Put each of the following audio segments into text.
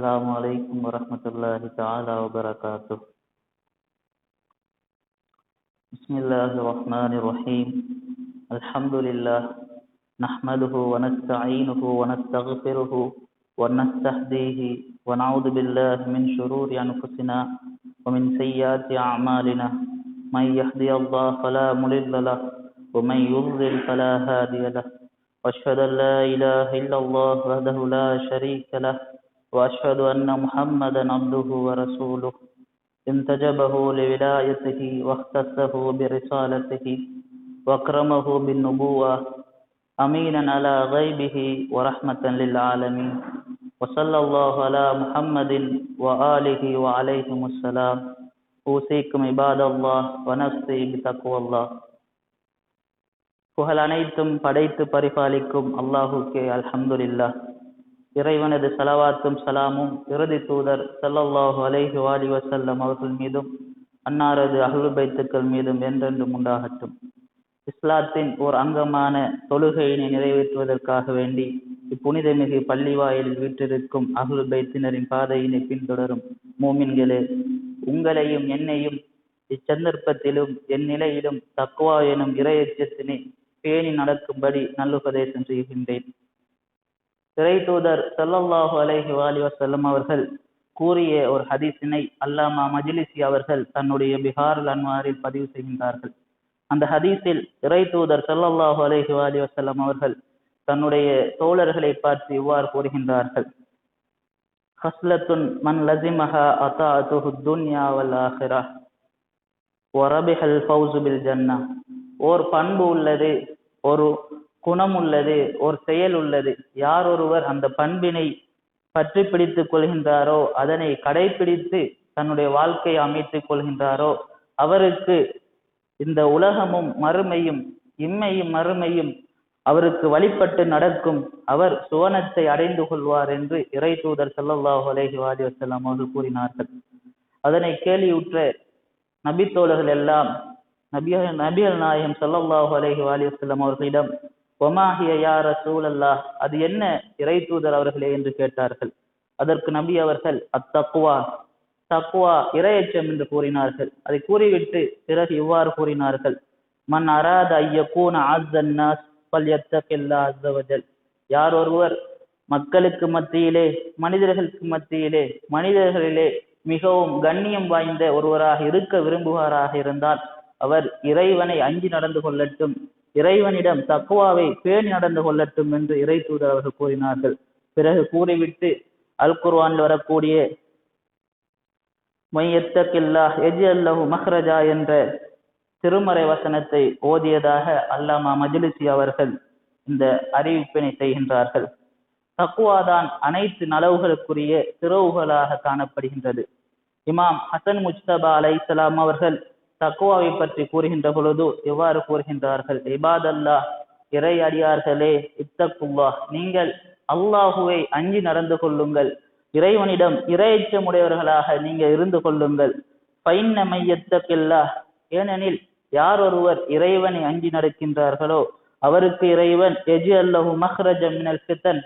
السلام عليكم ورحمة الله تعالى وبركاته. بسم الله الرحمن الرحيم. الحمد لله نحمده ونستعينه ونستغفره ونستهديه ونعوذ بالله من شرور أنفسنا ومن سيئات أعمالنا. من يهدي الله فلا مضل له ومن يضلل فلا هادي له. وأشهد أن لا إله إلا الله وحده لا شريك له وأشهد أن محمدا عبده ورسوله انتجبه لولايته واختصه برسالته وأكرمه بالنبوة أمينا على غيبه ورحمة للعالمين. وصلى الله على محمد وآله وعليهم السلام. أوصيكم عباد الله ونفسي بتقوى الله. புகழ் அனைத்தும் படைத்து பரிபாலிக்கும் அல்லாஹுக்கே அல்ஹம்துலில்லாஹ். இறைவனது ஸலவாத்தும் சலாமும் இறுதி தூதர் ஸல்லல்லாஹு அலைஹி வஸல்லம் அவர்கள் மீதும் அன்னாரது அஹ்லுல் பைத்துக்கள் மீதும் என்றென்றும் உண்டாகட்டும். இஸ்லாத்தின் ஓர் அங்கமான தொழுகையினை நிறைவேற்றுவதற்காக வேண்டி இப்புனிதமிகு பள்ளிவாயிலில் வீற்றிருக்கும் அஹ்லுல் பைத்தினரின் பாதையினை பின்தொடரும் மூமின்களே, உங்களையும் என்னையும் இச்சந்தர்ப்பத்திலும் என் நிலையிலும் தக்வா எனும் இறையச்சத்தினை பேணி நடக்கும்படி நல்லுபதேசம் செய்கின்றேன். இறை தூதர் ஸல்லல்லாஹு அலைஹி வஸல்லம் அவர்கள் கூறிய ஒரு ஹதீஸினை அல்லாமா மஜ்லிஸி அவர்கள் தன்னுடைய பிஹாருல் அன்வாரில் பதிவு செய்கின்றார்கள். அந்த ஹதீஸில் இறை தூதர் ஸல்லல்லாஹு அலைஹி வஸல்லம் அவர்கள் தன்னுடைய தோழர்களை பார்த்து இவ்வாறு கூறுகின்றார்கள்: ஹஸ்லத்துன் மன் லஸிமஹா அதாஅத்துஹு துன்யா வல் ஆஹிரா வரபிஹல் ஃபௌஸு பில் ஜன்னா. ஓர் பண்பு உள்ளது, ஒரு குணம் உள்ளது, ஒரு செயல் உள்ளது. யார் ஒருவர் அந்த பண்பினை பற்றி பிடித்துக் கொள்கின்றாரோ, அதனை கடைபிடித்து தன்னுடைய வாழ்க்கையை அமைத்துக் கொள்கின்றாரோ, அவருக்கு இந்த உலகமும் மறுமையும் இம்மையும் மறுமையும் அவருக்கு வழிபட்டு நடக்கும், அவர் சுவனத்தை அடைந்து கொள்வார் என்று இறை தூதர் ஸல்லல்லாஹு அலைஹி வஸல்லம் அவர்கள் கூறினார்கள். அதனை கேள்வியுற்ற நபித்தோழர்கள் எல்லாம் நபிகள் நாயகம் ஸல்லல்லாஹு அலைஹி வஸல்லம் அவர்களிடம் ஒமாஹிய யா ரசூலல்லாஹ், அது என்ன இறை தூதர் அவர்களே என்று கேட்டார்கள். அதற்கு நபி அவர்கள் அத்தக்வா, தக்வா இறையச்சம் என்று கூறினார்கள். அதை கூறிவிட்டு பிறகு இவ்வாறு கூறினார்கள்: மன் அராத ஐயக்கூன அஸ்ஸன் நாஸ் ஃபல்யத்தகில்லாஹ் அஸ்ஸ வஜல். யார் ஒருவர் மக்களுக்கு மத்தியிலே மனிதர்களுக்கு மத்தியிலே மனிதர்களிலே மிகவும் கண்ணியம் வாய்ந்த ஒருவராக இருக்க விரும்புவாராக இருந்தால் அவர் இறைவனை அஞ்சி நடந்து கொள்ளட்டும், இறைவனிடம் தக்வாவை பேணி நடந்து கொள்ளட்டும் என்று இறை தூதர் அவர்கள் கூறினார்கள். பிறகு கூறிவிட்டு அல் குர்ஆனில் வரக்கூடிய மையத்தகில்லாஹ் யஜ்அல் லஹு மக்ரஜா என்ற திருமறை வசனத்தை ஓதியதாக அல்லாமா மஜ்லிஸி அவர்கள் இந்த அறிவிப்பினை செய்கின்றார்கள். தக்வாதான் அனைத்து நலவுகளுக்குரிய திறவுகளாக காணப்படுகின்றது. இமாம் ஹசன் முஜ்தபா அலைஹிஸ்ஸலாம் அவர்கள் தக்வாவை பற்றி கூறுகின்ற பொழுது எவ்வாறு கூறுகின்றார்கள்: இபாதல்லாஹ், இறை அடியார்களே, இத்தக்குல்லாஹ், நீங்கள் அல்லாஹுவை அஞ்சி நடந்து கொள்ளுங்கள், இறைவனிடம் இறையச்சமுடையவர்களாக நீங்கள் இருந்து கொள்ளுங்கள். ஃபைன்ன மையத்தகில்லாஹ், ஏனெனில் யார் ஒருவர் இறைவனை அஞ்சி நடக்கின்றார்களோ அவருக்கு இறைவன் யஜ்அல் லஹு மக்ரஜன் மினல் ஃபிதன்,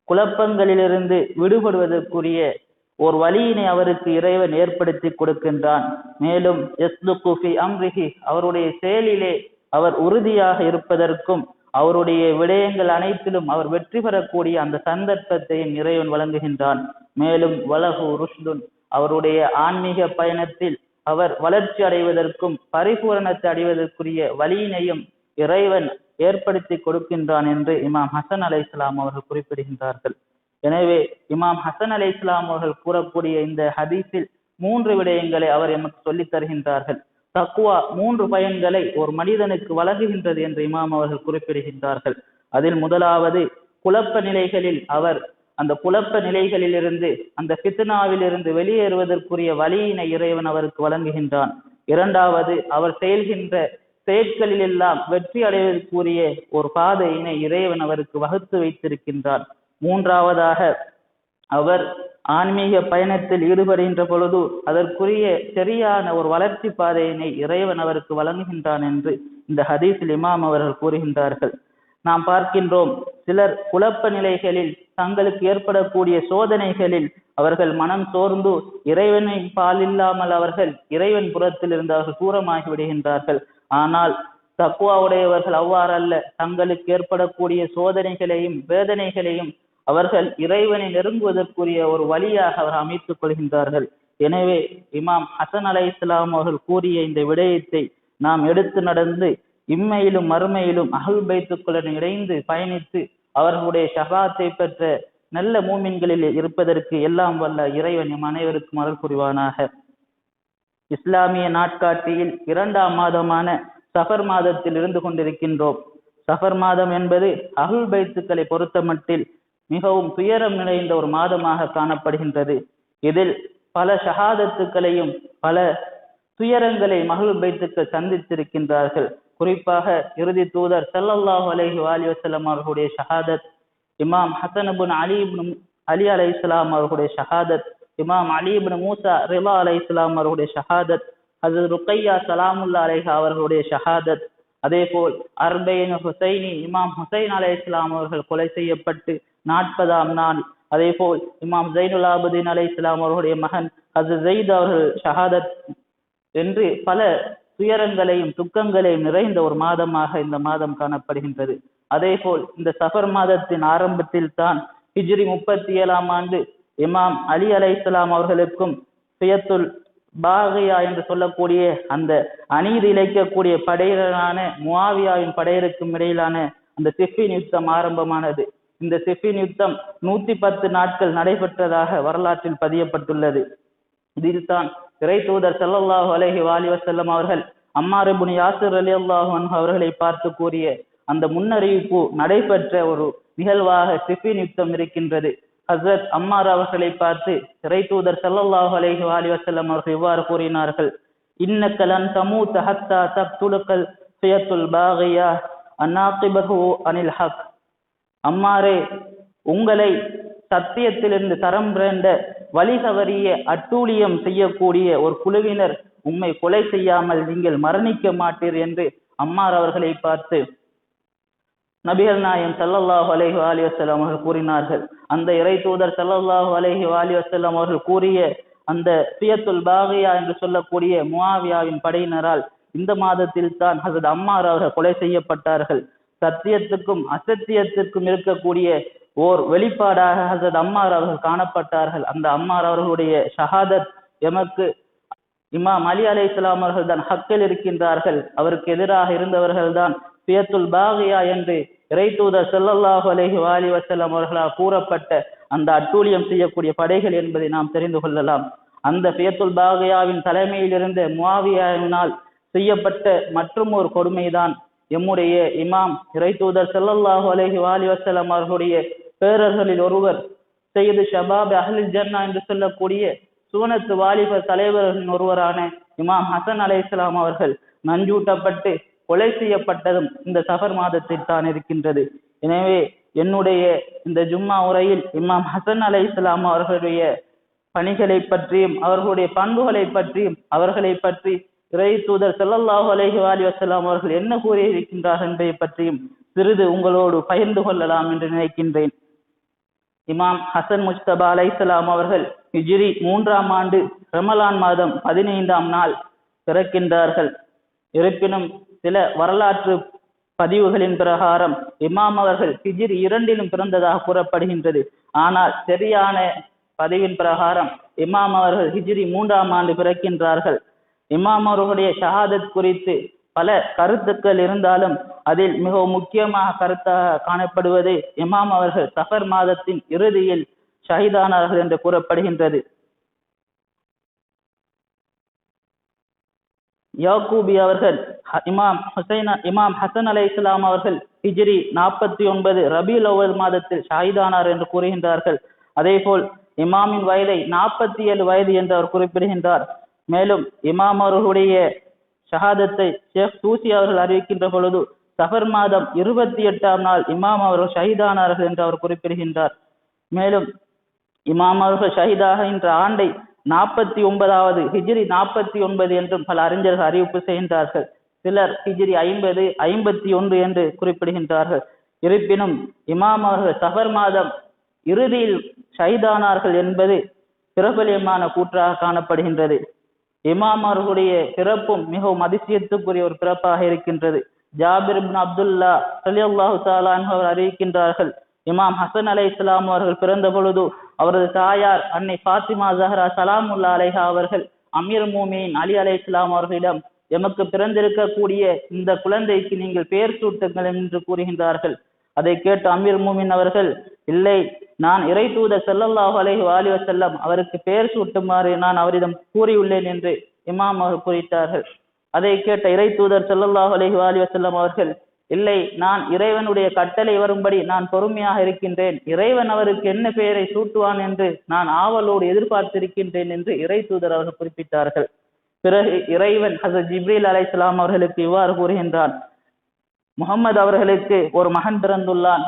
குழப்பங்களிலிருந்து விடுபடுவதற்குரிய ஒரு வழியினை அவருக்கு இறைவன் ஏற்படுத்தி கொடுக்கின்றான். மேலும் யஸ்லுகு ஃபி அம்ரிஹி, அவருடைய செயலிலே அவர் உறுதியாக இருப்பதற்கும் அவருடைய விடயங்கள் அனைத்திலும் அவர் வெற்றி பெறக்கூடிய அந்த சந்தர்ப்பத்தையும் இறைவன் வழங்குகின்றான். மேலும் வலஹு ருஷ்துன், அவருடைய ஆன்மீக பயணத்தில் அவர் வளர்ச்சி அடைவதற்கும் பரிபூரணத்தை அடைவதற்குரிய வழியினையும் இறைவன் ஏற்படுத்தி கொடுக்கின்றான் என்று இமாம் ஹசன் அலைஹிஸ்ஸலாம் அவர்கள் குறிப்பிடுகின்றார்கள். எனவே இமாம் ஹசன் அலைஹிஸ்ஸலாம் அவர்கள் கூறக்கூடிய இந்த ஹதீஸில் 3 விடயங்களை அவர் எமக்கு சொல்லித் தருகின்றார்கள். தக்வா 3 பயன்களை ஒரு மனிதனுக்கு வழங்குகின்றது என்று இமாம் அவர்கள் குறிப்பிடுகின்றார்கள். அதில் முதலாவது, குழப்ப நிலைகளில் அவர் அந்த குழப்ப நிலைகளிலிருந்து அந்த ஃபித்னாவிலிருந்து வெளியேறுவதற்குரிய வழியினை இறைவன் அவருக்கு வழங்குகின்றான். இரண்டாவது, அவர் செயல்கின்ற செயற்களில் எல்லாம் வெற்றி அடைவதற்குரிய ஒரு பாதையினை இறைவன் அவருக்கு வகுத்து வைத்திருக்கின்றான். மூன்றாவதாக, அவர் ஆன்மீக பயணத்தில் ஈடுபடுகின்ற பொழுது அதற்குரிய சரியான ஒரு வளர்ச்சி பாதையினை இறைவன் அவருக்கு வழங்குகின்றான் என்று இந்த ஹதீஸில் இமாம் அவர்கள் கூறுகின்றார்கள். நாம் பார்க்கின்றோம், சிலர் குழப்ப நிலைகளில் தங்களுக்கு ஏற்படக்கூடிய சோதனைகளில் அவர்கள் மனம் சோர்ந்து இறைவனை பால் இல்லாமல் அவர்கள் இறைவன் புறத்தில் இருந்து அவர்கள் தூரமாகி விடுகின்றார்கள். ஆனால் தக்குவா உடையவர்கள் அவ்வாறல்ல. தங்களுக்கு ஏற்படக்கூடிய சோதனைகளையும் வேதனைகளையும் அவர்கள் இறைவனை நெருங்குவதற்குரிய ஒரு வழியாக அவர் அமைத்துக் கொள்கின்றார்கள். எனவே இமாம் ஹசன் அலைஹிஸ்ஸலாம் அவர்கள் கூறிய இந்த விடயத்தை நாம் எடுத்து நடந்து இம்மையிலும் மறுமையிலும் அஹ்லுல் பைத்துக்களுடன் இணைந்து பயணித்து அவர்களுடைய ஷஃபாத்தை பெற்ற நல்ல மூமின்களில் இருப்பதற்கு எல்லாம் வல்ல இறைவன் நம் அனைவருக்கும் அருள் புரிவானாக. இஸ்லாமிய நாட்காட்டியில் 2ஆம் மாதமான சஃபர் மாதத்தில் இருந்து கொண்டிருக்கின்றோம். சஃபர் மாதம் என்பது அஹ்லுல் பைத்துக்களை பொறுத்தமட்டில் மிகவும் துயரம் நிறைந்த ஒரு மாதமாக காணப்படுகின்றது. இதில் பல ஷஹாதத்துக்களையும் பல துயரங்களை அஹ்லுல் பைத்துக்கள் சந்தித்திருக்கின்றார்கள். குறிப்பாக இறுதி தூதர் ஸல்லல்லாஹு அலைஹி வஸல்லம் அவர்களுடைய ஷஹாதத், இமாம் ஹசன் இப்னு அலி அலைஹிஸ்ஸலாம் அவர்களுடைய ஷஹாதத், இமாம் அலி இப்னு மூசா ரிலா அலைஹிஸ்ஸலாம் அவர்களுடைய ஷஹாதத், ஹஜ்ரத் ருக்கையா ஸலாமுல்லாஹி அலைஹா அவர்களுடைய ஷஹாதத், அதே போல் அர்பைன் ஹுசைனி இமாம் ஹுசைன் அலைஹிஸ்ஸலாம் அவர்கள் கொலை செய்யப்பட்டு 40ஆம் நாள், அதே போல் இமாம் ஜைனுல் ஆபிதீன் அலைஹிஸ்ஸலாம் அவர்களுடைய மகன் ஹஜ்ரத் ஸைத் அவர்கள் ஷஹாதத் என்று பல துயரங்களையும் துக்கங்களையும் நிறைந்த ஒரு மாதமாக இந்த மாதம் காணப்படுகின்றது. அதே போல் இந்த சஃபர் மாதத்தின் ஆரம்பத்தில் தான் ஹிஜ்ரி 37ஆம் ஆண்டு இமாம் அலி அலைஹிஸ்ஸலாம் அவர்களுக்கும் ஃபியத்துல் பாகியா என்று சொல்லக்கூடிய அந்த அநீதி இழைக்கக்கூடிய படையினரான முஆவியாவின் படையருக்கும் இடையிலான அந்த சிஃபின் யுத்தம் ஆரம்பமானது. இந்த சிஃபின் யுத்தம் 110 நாட்கள் நடைபெற்றதாக வரலாற்றில் பதியப்பட்டுள்ளது. இதில் தான் இறை தூதர் ஸல்லல்லாஹு அலைஹி வஸல்லம் அவர்கள் அம்மார் இப்னு யாசிர் ரலியல்லாஹு அன்ஹு அவர்களை பார்த்து கூறிய அந்த முன்னறிவிப்பு நடைபெற்ற ஒரு நிகழ்வாக சிஃபின் யுத்தம் இருக்கின்றது. ஹஸ்ரத் அம்மார் அவர்களை பார்த்து இறை தூதர் ஸல்லல்லாஹு அலைஹி வஸல்லம் அவர்கள் இவ்வாறு கூறினார்கள், இன்னக லன் தமூத ஹத்தா தக்துலகல் ஃபியத்துல் பாகியா அன்னாகிபஹு அனில் ஹக். அம்மாரே, உங்களை சத்தியத்திலிருந்து தரம் பிறந்த வழி தவறிய அட்டூழியம் செய்யக்கூடிய ஒரு குழுவினர் உம்மை கொலை செய்யாமல் நீங்கள் மரணிக்க மாட்டீர் என்று அம்மார் அவர்களை பார்த்து நபிகள் நாயகம் ஸல்லல்லாஹு அலைஹி வஸல்லம் அவர்கள் கூறினார்கள். அந்த இறை தூதர் ஸல்லல்லாஹு அலைஹி வஸல்லம் அவர்கள் கூறிய அந்த ஃபியத்துல் பாகியா என்று சொல்லக்கூடிய முஆவியாவின் படையினரால் இந்த மாதத்தில் தான் ஹஸரத் அம்மார் அவர்கள் கொலை செய்யப்பட்டார்கள். சத்தியத்துக்கும் அசத்தியத்திற்கும் இருக்கக்கூடிய ஓர் வெளிப்பாடாக ஹஸரத் அம்மார் அவர்கள் காணப்பட்டார்கள். அந்த அம்மார் அவர்களுடைய ஷஹாதத் எமக்கு இமாம் அலி அலைஹிஸ்ஸலாம் அவர்கள் தான் ஹக்கில் இருக்கின்றார்கள், அவருக்கு எதிராக இருந்தவர்கள் தான் ஃபியத்துல் பாகியா என்று இறை தூதர் ஸல்லல்லாஹு அலைஹி வஸல்லம் அவர்களால் கூறப்பட்ட அந்த அட்டூழியம் செய்யக்கூடிய படைகள் என்பதை நாம் தெரிந்து கொள்ளலாம். அந்த ஃபியத்துல் பாகியாவின் தலைமையில் இருந்த முஆவியாவினால் செய்யப்பட்ட மற்றும் ஒரு கொடுமைதான் எம்முடைய இமாம் இறை தூதர் ஸல்லல்லாஹு அலைஹி வஸல்லம் அவர்களுடைய பேரர்களில் ஒருவர் சையது ஷபாப் அஹ்லில் ஜன்னா என்று சொல்லக்கூடிய சுவனத்து வாலிப தலைவர்களின் ஒருவரான இமாம் ஹசன் அலைஹிஸ்ஸலாம் அவர்கள் நஞ்சூட்டப்பட்டு கொலை செய்யப்பட்டதும் இந்த சஃபர் மாதத்தில் தான் இருக்கின்றது. எனவே என்னுடைய இந்த ஜும்மா உரையில் இமாம் ஹசன் அலைஹிஸ்ஸலாம் அவர்களுடைய பணிகளை பற்றியும் அவர்களுடைய பண்புகளை பற்றியும் அவர்களை பற்றி இறை தூதர் ஸல்லல்லாஹு அலைஹி வஸல்லம் அவர்கள் என்ன கூறியிருக்கின்றார்கள் என்பதை பற்றியும் சிறிது உங்களோடு பகிர்ந்து கொள்ளலாம் என்று நினைக்கின்றேன். இமாம் ஹசன் முஜ்தபா அலைஹிஸ்ஸலாம் அவர்கள் ஹிஜ்ரி 3ஆம் ஆண்டு ரமலான் மாதம் 15ஆம் நாள் பிறக்கின்றார்கள். இருப்பினும் சில வரலாற்று பதிவுகளின் பிரகாரம் இமாம் அவர்கள் ஹிஜ்ரி 2லும் பிறந்ததாக கூறப்படுகின்றது. ஆனால் சரியான பதிவின் பிரகாரம் இமாம் அவர்கள் ஹிஜ்ரி 3ஆம் ஆண்டு பிறக்கின்றார்கள். இமாம் அவர்களுடைய ஷஹாதத் குறித்து பல கருத்துக்கள் இருந்தாலும் அதில் மிகவும் முக்கியமாக கருத்தாக காணப்படுவது இமாம் அவர்கள் சஃபர் மாதத்தின் இறுதியில் ஷஹீதானார்கள் என்று கூறப்படுகின்றது. யாக்கூபி அவர்கள் இமாம் ஹசன் அலைஹிஸ்ஸலாம் அவர்கள் ஹிஜ்ரி 49 ரபியுல் அவ்வல் மாதத்தில் ஷஹீதானார் என்று கூறுகின்றார்கள். அதே போல் இமாமின் வயதை 47 வயது என்று அவர் குறிப்பிடுகின்றார். மேலும் இமாம் அவர்களுடைய ஷஹாதத்தை ஷேக் தூசி அவர்கள் அறிவிக்கின்ற பொழுது சஃபர் மாதம் 28ஆம் நாள் இமாம் அவர்கள் ஷஹீதானார்கள் என்று அவர் குறிப்பிடுகின்றார். மேலும் இமாம் அவர்கள் ஷஹீதாகின்ற ஆண்டை 49வது ஹிஜ்ரி 49 என்றும் பல அறிஞர்கள் அறிவிப்பு செய்கின்றார்கள். சிலர் ஹிஜ்ரி 50, 51 என்று குறிப்பிடுகின்றார்கள். இருப்பினும் இமாம் அவர்கள் சஃபர் மாதம் இறுதியில் ஷஹீதானார்கள் என்பது பிரபலியமான கூற்றாக காணப்படுகின்றது. இமாம் அவர்களுடைய பிறப்பும் மிகவும் அதிசயத்துக்குரிய ஒரு பிறப்பாக இருக்கின்றது. ஜாபிர் இப்னு அப்துல்லா ரலியல்லாஹு தஆலா அன்ஹு அவர் அறிவிக்கின்றார்கள், இமாம் ஹசன் அலைஹிஸ்ஸலாம் அவர்கள் பிறந்த பொழுது அவரது தாயார் அன்னை ஃபாத்திமா ஸஹ்ரா ஸலாமுல்லாஹி அலைஹா அவர்கள் அமீர் மூமினீன் அலி அலைஹிஸ்ஸலாம் அவர்களிடம், எமக்கு பிறந்திருக்கக்கூடிய இந்த குழந்தைக்கு நீங்கள் பெயர் சூட்டுங்கள் என்று கூறுகின்றார்கள். அதை கேட்டு அமீர் மூமின் அவர்கள், இல்லை, நான் இறை தூதர் ஸல்லல்லாஹு அலைஹி வஸல்லம் அவருக்கு பெயர் சூட்டுமாறு நான் அவரிடம் கூறியுள்ளேன் என்று இமாம் அவர்கள் குறித்தார்கள். அதை கேட்ட இறை தூதர் ஸல்லல்லாஹு அலைஹி வஸல்லம் அவர்கள், இல்லை, நான் இறைவனுடைய கட்டளை வரும்படி நான் பொறுமையாக இருக்கின்றேன், இறைவன் அவருக்கு என்ன பெயரை சூட்டுவான் என்று நான் ஆவலோடு எதிர்பார்த்திருக்கின்றேன் என்று இறை தூதர் அவர்கள் குறிப்பிட்டார்கள். பிறகு இறைவன் ஹஸரத் ஜிப்ரீல் அலைஹிஸ்ஸலாம் அவர்களுக்கு இவ்வாறு கூறுகின்றான், முகமது அவர்களுக்கு ஒரு மகன் பிறந்துள்ளான்,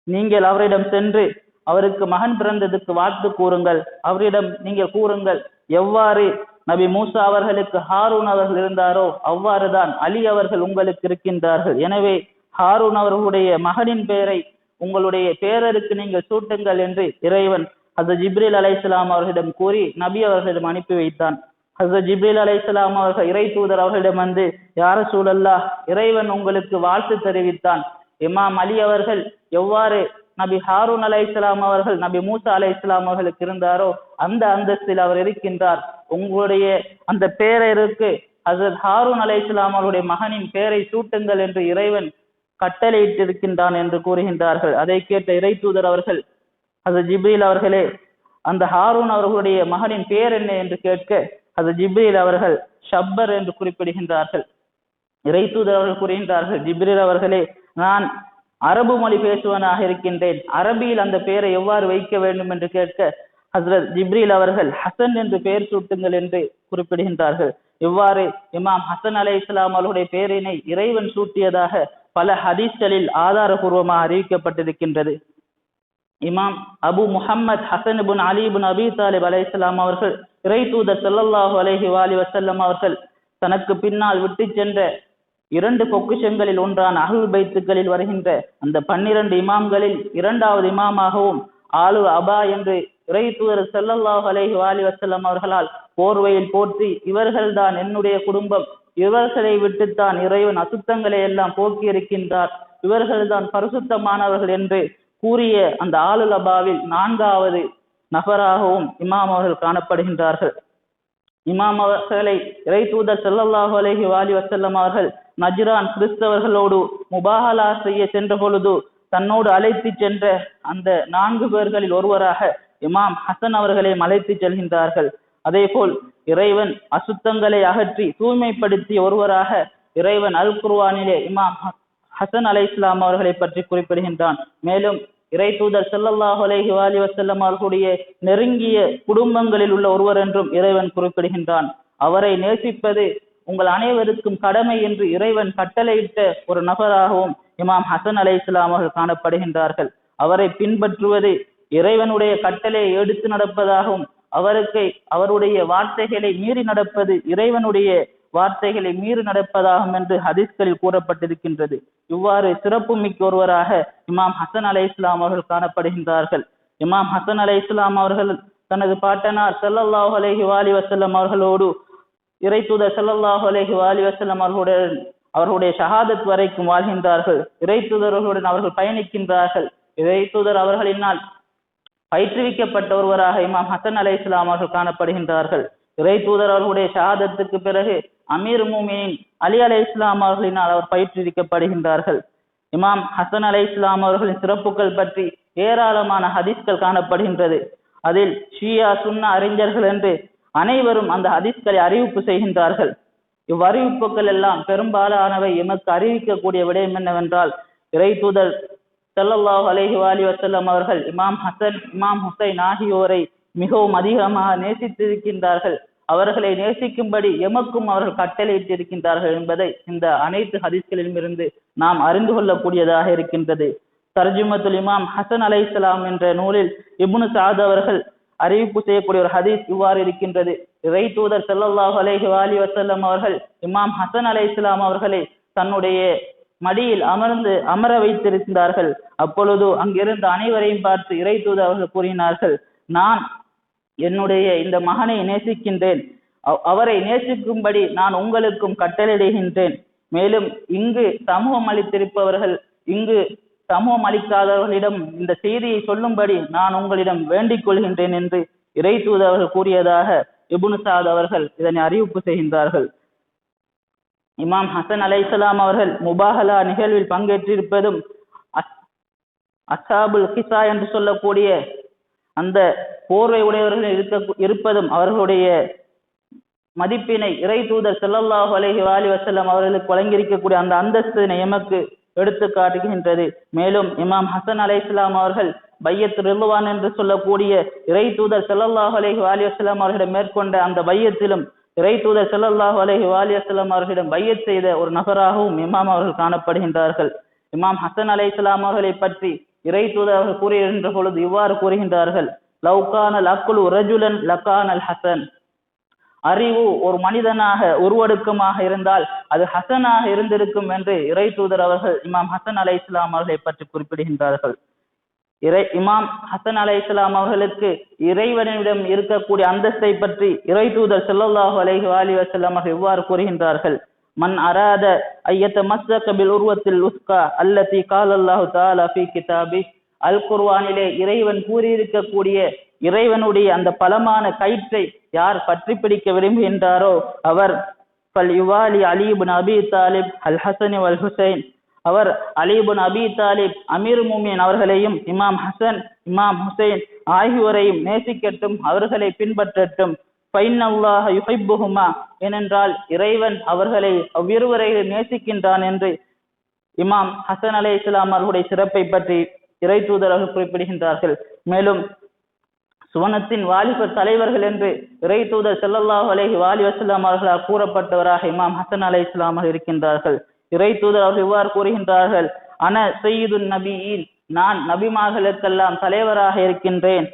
நீங்கள் அவரிடம் சென்று அவருக்கு மகன் பிறந்ததுக்கு வாழ்த்து கூறுங்கள். அவரிடம் நீங்கள் கூறுங்கள், எவ்வாறு நபி மூசா அவர்களுக்கு ஹாரூன் அவர்கள் இருந்தாரோ அவ்வாறுதான் அலி அவர்கள் உங்களுக்கு இருக்கின்றார்கள். எனவே ஹாரூன் அவர்களுடைய மகனின் பெயரை உங்களுடைய பேரருக்கு நீங்கள் சூட்டுங்கள் என்று இறைவன் ஹஸரத் ஜிப்ரீல் அலைஹிஸ்ஸலாம் அவர்களிடம் கூறி நபி அவர்களிடம் அனுப்பி வைத்தான். ஹஸரத் ஜிப்ரீல் அலைஹிஸ்ஸலாம் அவர்கள் இறை தூதர் அவர்களிடம் வந்து, யா ரசூலல்லாஹ், இறைவன் உங்களுக்கு வாழ்த்து தெரிவித்தான். இமாம் அலி அவர்கள் எவ்வாறு நபி ஹாரூன் அலைஹிஸ்ஸலாம் அவர்கள் நபி மூசா அலைஹிஸ்ஸலாம் அவர்களுக்கு இருந்தாரோ அந்த அந்தஸ்தில் அவர் இருக்கின்றார். உங்களுடைய அந்த பேரருக்கு ஹஸரத் ஹாரூன் அலைஹிஸ்ஸலாம் அவருடைய மகனின் பெயரை சூட்டுங்கள் என்று இறைவன் கட்டளையிட்டிருக்கின்றான் என்று கூறுகின்றார்கள். அதை கேட்ட இறை தூதர் அவர்கள், ஹஸரத் ஜிப்ரீல் அவர்களே, அந்த ஹாரூன் அவர்களுடைய மகனின் பெயர் என்ன என்று கேட்க ஹஸரத் ஜிப்ரீல் அவர்கள் ஷப்பர் என்று குறிப்பிடுகின்றார்கள். இறை தூதர் அவர்கள் கூறுகின்றார்கள், ஜிப்ரீல் அவர்களே, நான் அரபு மொழி பேசுவனாக இருக்கின்றேன், அரபியில் அந்த பெயரை எவ்வாறு வைக்க வேண்டும் என்று கேட்க ஹஸரத் ஜிப்ரீல் அவர்கள் ஹசன் என்று பெயர் சூட்டுங்கள் என்று குறிப்பிடுகின்றார்கள். இவ்வாறு இமாம் ஹசன் அலைஹிஸ்ஸலாம் அவர்களுடைய பெயரினை இறைவன் சூட்டியதாக பல ஹதீஸ்களில் ஆதாரபூர்வமாக அறிவிக்கப்பட்டிருக்கின்றது. இமாம் அபு முஹம்மத் ஹசன் இப்னு அலி இப்னு அபி தாலிப் அலைஹிஸ்ஸலாம் அவர்கள் இறை தூதர் ஸல்லல்லாஹு அலைஹி வஸல்லம் அவர்கள் தனக்கு பின்னால் விட்டு சென்ற 2 பொக்கிஷங்களில் ஒன்றான அஹ்லுல் பைத்துகளில் வருகின்ற அந்த 12 இமாம்களில் 2வது இமாமாகவும் ஆலு அபா என்று இறை தூதர் ஸல்லல்லாஹு அலைஹி வஸல்லம் அவர்களால் போர்வையில் போற்றி, இவர்கள்தான் என்னுடைய குடும்பம், இவர்களை விட்டுத்தான் இறைவன் அசுத்தங்களை எல்லாம் போக்கி இருக்கின்றார், இவர்கள்தான் பரிசுத்தமானவர்கள் என்று கூறிய அந்த ஆலுல் அபாவில் 4வது நபராகவும் இமாம் அவர்கள் காணப்படுகின்றார்கள். இமாம் அவர்களை இறை தூதர் ஸல்லல்லாஹு அலைஹி வஸல்லம் அவர்கள் நஜ்ரான் கிறிஸ்தவர்களோடு முபாஹலா செய்ய சென்ற பொழுது தன்னோடு அழைத்து சென்ற அந்த 4 பேர்களில் ஒருவராக இமாம் ஹசன் அவர்களை அழைத்து செல்கின்றார்கள். அதே போல் இறைவன் அசுத்தங்களை அகற்றி தூய்மைப்படுத்திய ஒருவராக இறைவன் அல் குர்ஆனிலே இமாம் ஹசன் அலைஹிஸ்ஸலாம் அவர்களை பற்றி குறிப்பிடுகின்றான். மேலும் இறை தூதர் ஸல்லல்லாஹு அலைஹி வஸல்லம் அவர்களுடைய நெருங்கிய குடும்பங்களில் உள்ள ஒருவர் என்றும் இறைவன் குறிப்பிடுகின்றான். அவரை நேசிப்பது உங்கள் அனைவருக்கும் கடமை என்று இறைவன் கட்டளையிட்ட ஒரு நபராகவும் இமாம் ஹசன் அலைஹிஸ்ஸலாம் அவர்கள் காணப்படுகின்றார்கள். அவரை பின்பற்றுவது இறைவனுடைய கட்டளையை எடுத்து நடப்பதாகவும் அவருடைய வார்த்தைகளை மீறி நடப்பது இறைவனுடைய வார்த்தைகளை மீறி நடப்பதாகும் என்று ஹதீஸ்களில் கூறப்பட்டிருக்கின்றது. இவ்வாறு சிறப்பு மிக்க ஒருவராக இமாம் ஹசன் அலைஹிஸ்ஸலாம் அவர்கள் காணப்படுகின்றார்கள். இமாம் ஹசன் அலைஹிஸ்ஸலாம் அவர்கள் தனது பாட்டனார் ஸல்லல்லாஹு அலைஹி வஸல்லம் அவர்களோடு இறை தூதர் ஸல்லல்லாஹு அலைஹி வஸல்லம் அவர்களுடைய ஷஹாதத் வரைக்கும் வாழ்கின்றார்கள். இறை தூதர்களுடன் அவர்கள் பயணிக்கின்றார்கள். இறை தூதர் அவர்களினால் பயிற்றுவிக்கப்பட்ட ஒருவராக இமாம் ஹசன் அலைஹிஸ்ஸலாம் அவர்கள் காணப்படுகின்றார்கள். இறை தூதர் அவர்களுடைய ஷஹாதத்துக்கு பிறகு அமீர் மூமினீன் அலி அலைஹிஸ்ஸலாம் அவர்களினால் அவர் பயிற்றுவிக்கப்படுகின்றார்கள். இமாம் ஹசன் அலைஹிஸ்ஸலாம் அவர்களின் சிறப்புகள் பற்றி ஏராளமான ஹதீஸ்கள் காணப்படுகின்றது. அதில் ஷியா சுன்னா அறிஞர்கள் என்று அனைவரும் அந்த ஹதீஸ்களை அறிவிப்பு செய்கின்றார்கள். இவ்வறிவிப்புகள் எல்லாம் பெரும்பாலானவை எமக்கு அறிவிக்கக்கூடிய விடயம் என்னவென்றால், இறை தூதர் ஸல்லல்லாஹு அலைஹி வஸல்லம் அவர்கள் இமாம் ஹசன் இமாம் ஹுசைன் ஆகியோரை மிகவும் அதிகமாக நேசித்திருக்கின்றார்கள். அவர்களை நேசிக்கும்படி எமக்கும் அவர்கள் கட்டளையிட்டிருக்கின்றார்கள் என்பதை இந்த அனைத்து ஹதீஸ்களிலும் இருந்து நாம் அறிந்து கொள்ளக்கூடியதாக இருக்கின்றது. தர்ஜுமத்துல் இமாம் ஹசன் அலைஹிஸ்ஸலாம் என்ற நூலில் இப்னு சஅத் அவர்கள் அறிவிப்பு செய்யக்கூடிய ஒரு ஹதீஸ் இவ்வாறு இருக்கின்றது. இறை தூதர் ஸல்லல்லாஹு அலைஹி வஸல்லம் அவர்கள் இமாம் ஹசன் அலைஹிஸ்ஸலாம் அவர்களை தன்னுடைய மடியில் அமர வைத்திருந்தார்கள். அப்பொழுது அங்கிருந்த அனைவரையும் பார்த்து இறை தூதர் அவர்கள் கூறினார்கள், நான் என்னுடைய இந்த மகனை நேசிக்கின்றேன், அவரை நேசிக்கும்படி நான் உங்களுக்கும் கட்டளையிடுகின்றேன். மேலும் இங்கு சமூகம் அளித்திருப்பவர்கள் இங்கு சமூகம் அளிக்காதவர்களிடம் இந்த செய்தியை சொல்லும்படி நான் உங்களிடம் வேண்டிக் கொள்கின்றேன் என்று இறை தூதர் அவர்கள் கூறியதாக இப்னு சஅத் அவர்கள் இதனை அறிவிப்பு செய்கின்றார்கள். இமாம் ஹசன் அலைஹிஸ்ஸலாம் அவர்கள் முபாஹலா நிகழ்வில் பங்கேற்றிருப்பதும் அஸ்ஹாபுல் கிஸா என்று சொல்லக்கூடிய அந்த போர்வை உடையவர்கள் இருப்பதும் அவர்களுடைய மதிப்பினை இறை தூதர் ஸல்லல்லாஹு அலைஹி வஸல்லம் அவர்களுக்கு வழங்கியிருக்கக்கூடிய அந்த அந்தஸ்தினை எமக்கு எடுத்து காட்டுகின்றது. மேலும் இமாம் ஹசன் அலைஹிஸ்ஸலாம் அவர்கள் பையத் ரில்வான் என்று சொல்லக்கூடிய இறை தூதர் ஸல்லல்லாஹு அலைஹி வஸல்லம் அவர்களிடம் மேற்கொண்ட அந்த பையத்திலும் இறை தூதர் ஸல்லல்லாஹு அலைஹி வஸல்லம் அவர்களிடம் பையத் செய்த ஒரு நபராகவும் இமாம் அவர்கள் காணப்படுகின்றார்கள். இமாம் ஹசன் அலைஹிஸ்ஸலாம் அவர்களை பற்றி இறை தூதர் அவர்கள் கூறுகின்ற பொழுது இவ்வாறு கூறுகின்றார்கள், லவ்கானல் அக்லு ரஜுலன் லகானல் ஹசன். அறிவு ஒரு மனிதனாக உருவடுக்கமாக இருந்தால் அது ஹசனாக இருந்திருக்கும் என்று இறை தூதர் அவர்கள் இமாம் ஹசன் அலைஹிஸ்ஸலாம் அவர்களை பற்றி குறிப்பிடுகின்றார்கள். இமாம் ஹசன் அலைஹிஸ்ஸலாம் அவர்களுக்கு இறைவனிடம் இருக்கக்கூடிய அந்தஸ்தை பற்றி இறை தூதர் ஸல்லல்லாஹு அலைஹி வஸல்லம் அவர்கள் இவ்வாறு கூறுகின்றார்கள், மன் அராத ஐயத்தமஸ்ஸக பில் உர்வத்தில் உஸ்கா அல்லதி காலல்லாஹு தஆலா ஃபீ கிதாபி. அல் குர்ஆனிலே இறைவன் கூறியிருக்கக்கூடிய இறைவனுடைய அந்த பலமான கயிற்றை யார் பற்றி பிடிக்க விரும்புகின்றாரோ அவர் ஃபல்யுவாலி அலி இப்னு அபி தாலிப் அல் ஹசன் வல் ஹுசைன். அவர் அலி இப்னு அபி தாலிப் அமீர் முஃமினீன் அவர்களையும் இமாம் ஹசன் இமாம் ஹுசைன் ஆகியோரையும் நேசிக்கட்டும், அவர்களை பின்பற்றட்டும். ஃபைனல்லாஹ யுஹிப்புஹுமா, ஏனென்றால் இறைவன் அவர்களை அவ்விருவரையும் நேசிக்கின்றான் என்று இமாம் ஹசன் அலைஹிஸ்ஸலாம் அவர்களுடைய சிறப்பை பற்றி இறை தூதர்கள் குறிப்பிடுகின்றார்கள். மேலும் சுவனத்தின் வாலிப தலைவர்கள் என்று இறை தூதர் ஸல்லல்லாஹு அலைஹி வஸல்லம் அவர்களால் கூறப்பட்டவராக இமாம் ஹசன் அலைஹிஸ்ஸலாம் இருக்கின்றார்கள். இறை தூதர் அவர்கள் இவ்வாறு கூறுகின்றார்கள், அன சய்யிதுன் நபியீன், நான் நபிமார்களுக்கெல்லாம் தலைவராக இருக்கின்றேன்.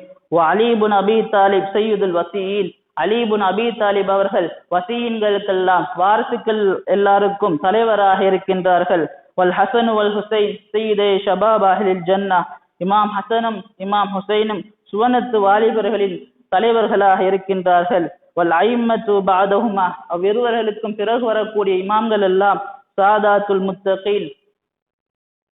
அலி இப்னு அபி தாலிப் சய்யிதுல் வஸீயின், அலி இப்னு அபி தாலிப் அவர்கள் வஸீன்களுக்கெல்லாம் வாரிசுகள் எல்லாருக்கும் தலைவராக இருக்கின்றார்கள். வல் ஹசன் வல் ஹுசைன் சய்யிதே ஷபாப் அஹ்லில் ஜன்னah, இமாம் ஹசனும் இமாம் ஹுசைனும் சுவனத்து வாலிபர்களின் தலைவர்களாக இருக்கின்றார்கள். வல் ஐம்மத்து பஅதஹுமா, அவ்விருவர்களுக்கும் பிறகு வரக்கூடிய இமாம்கள் எல்லாம் சாதாத்துல் முத்தகீன்,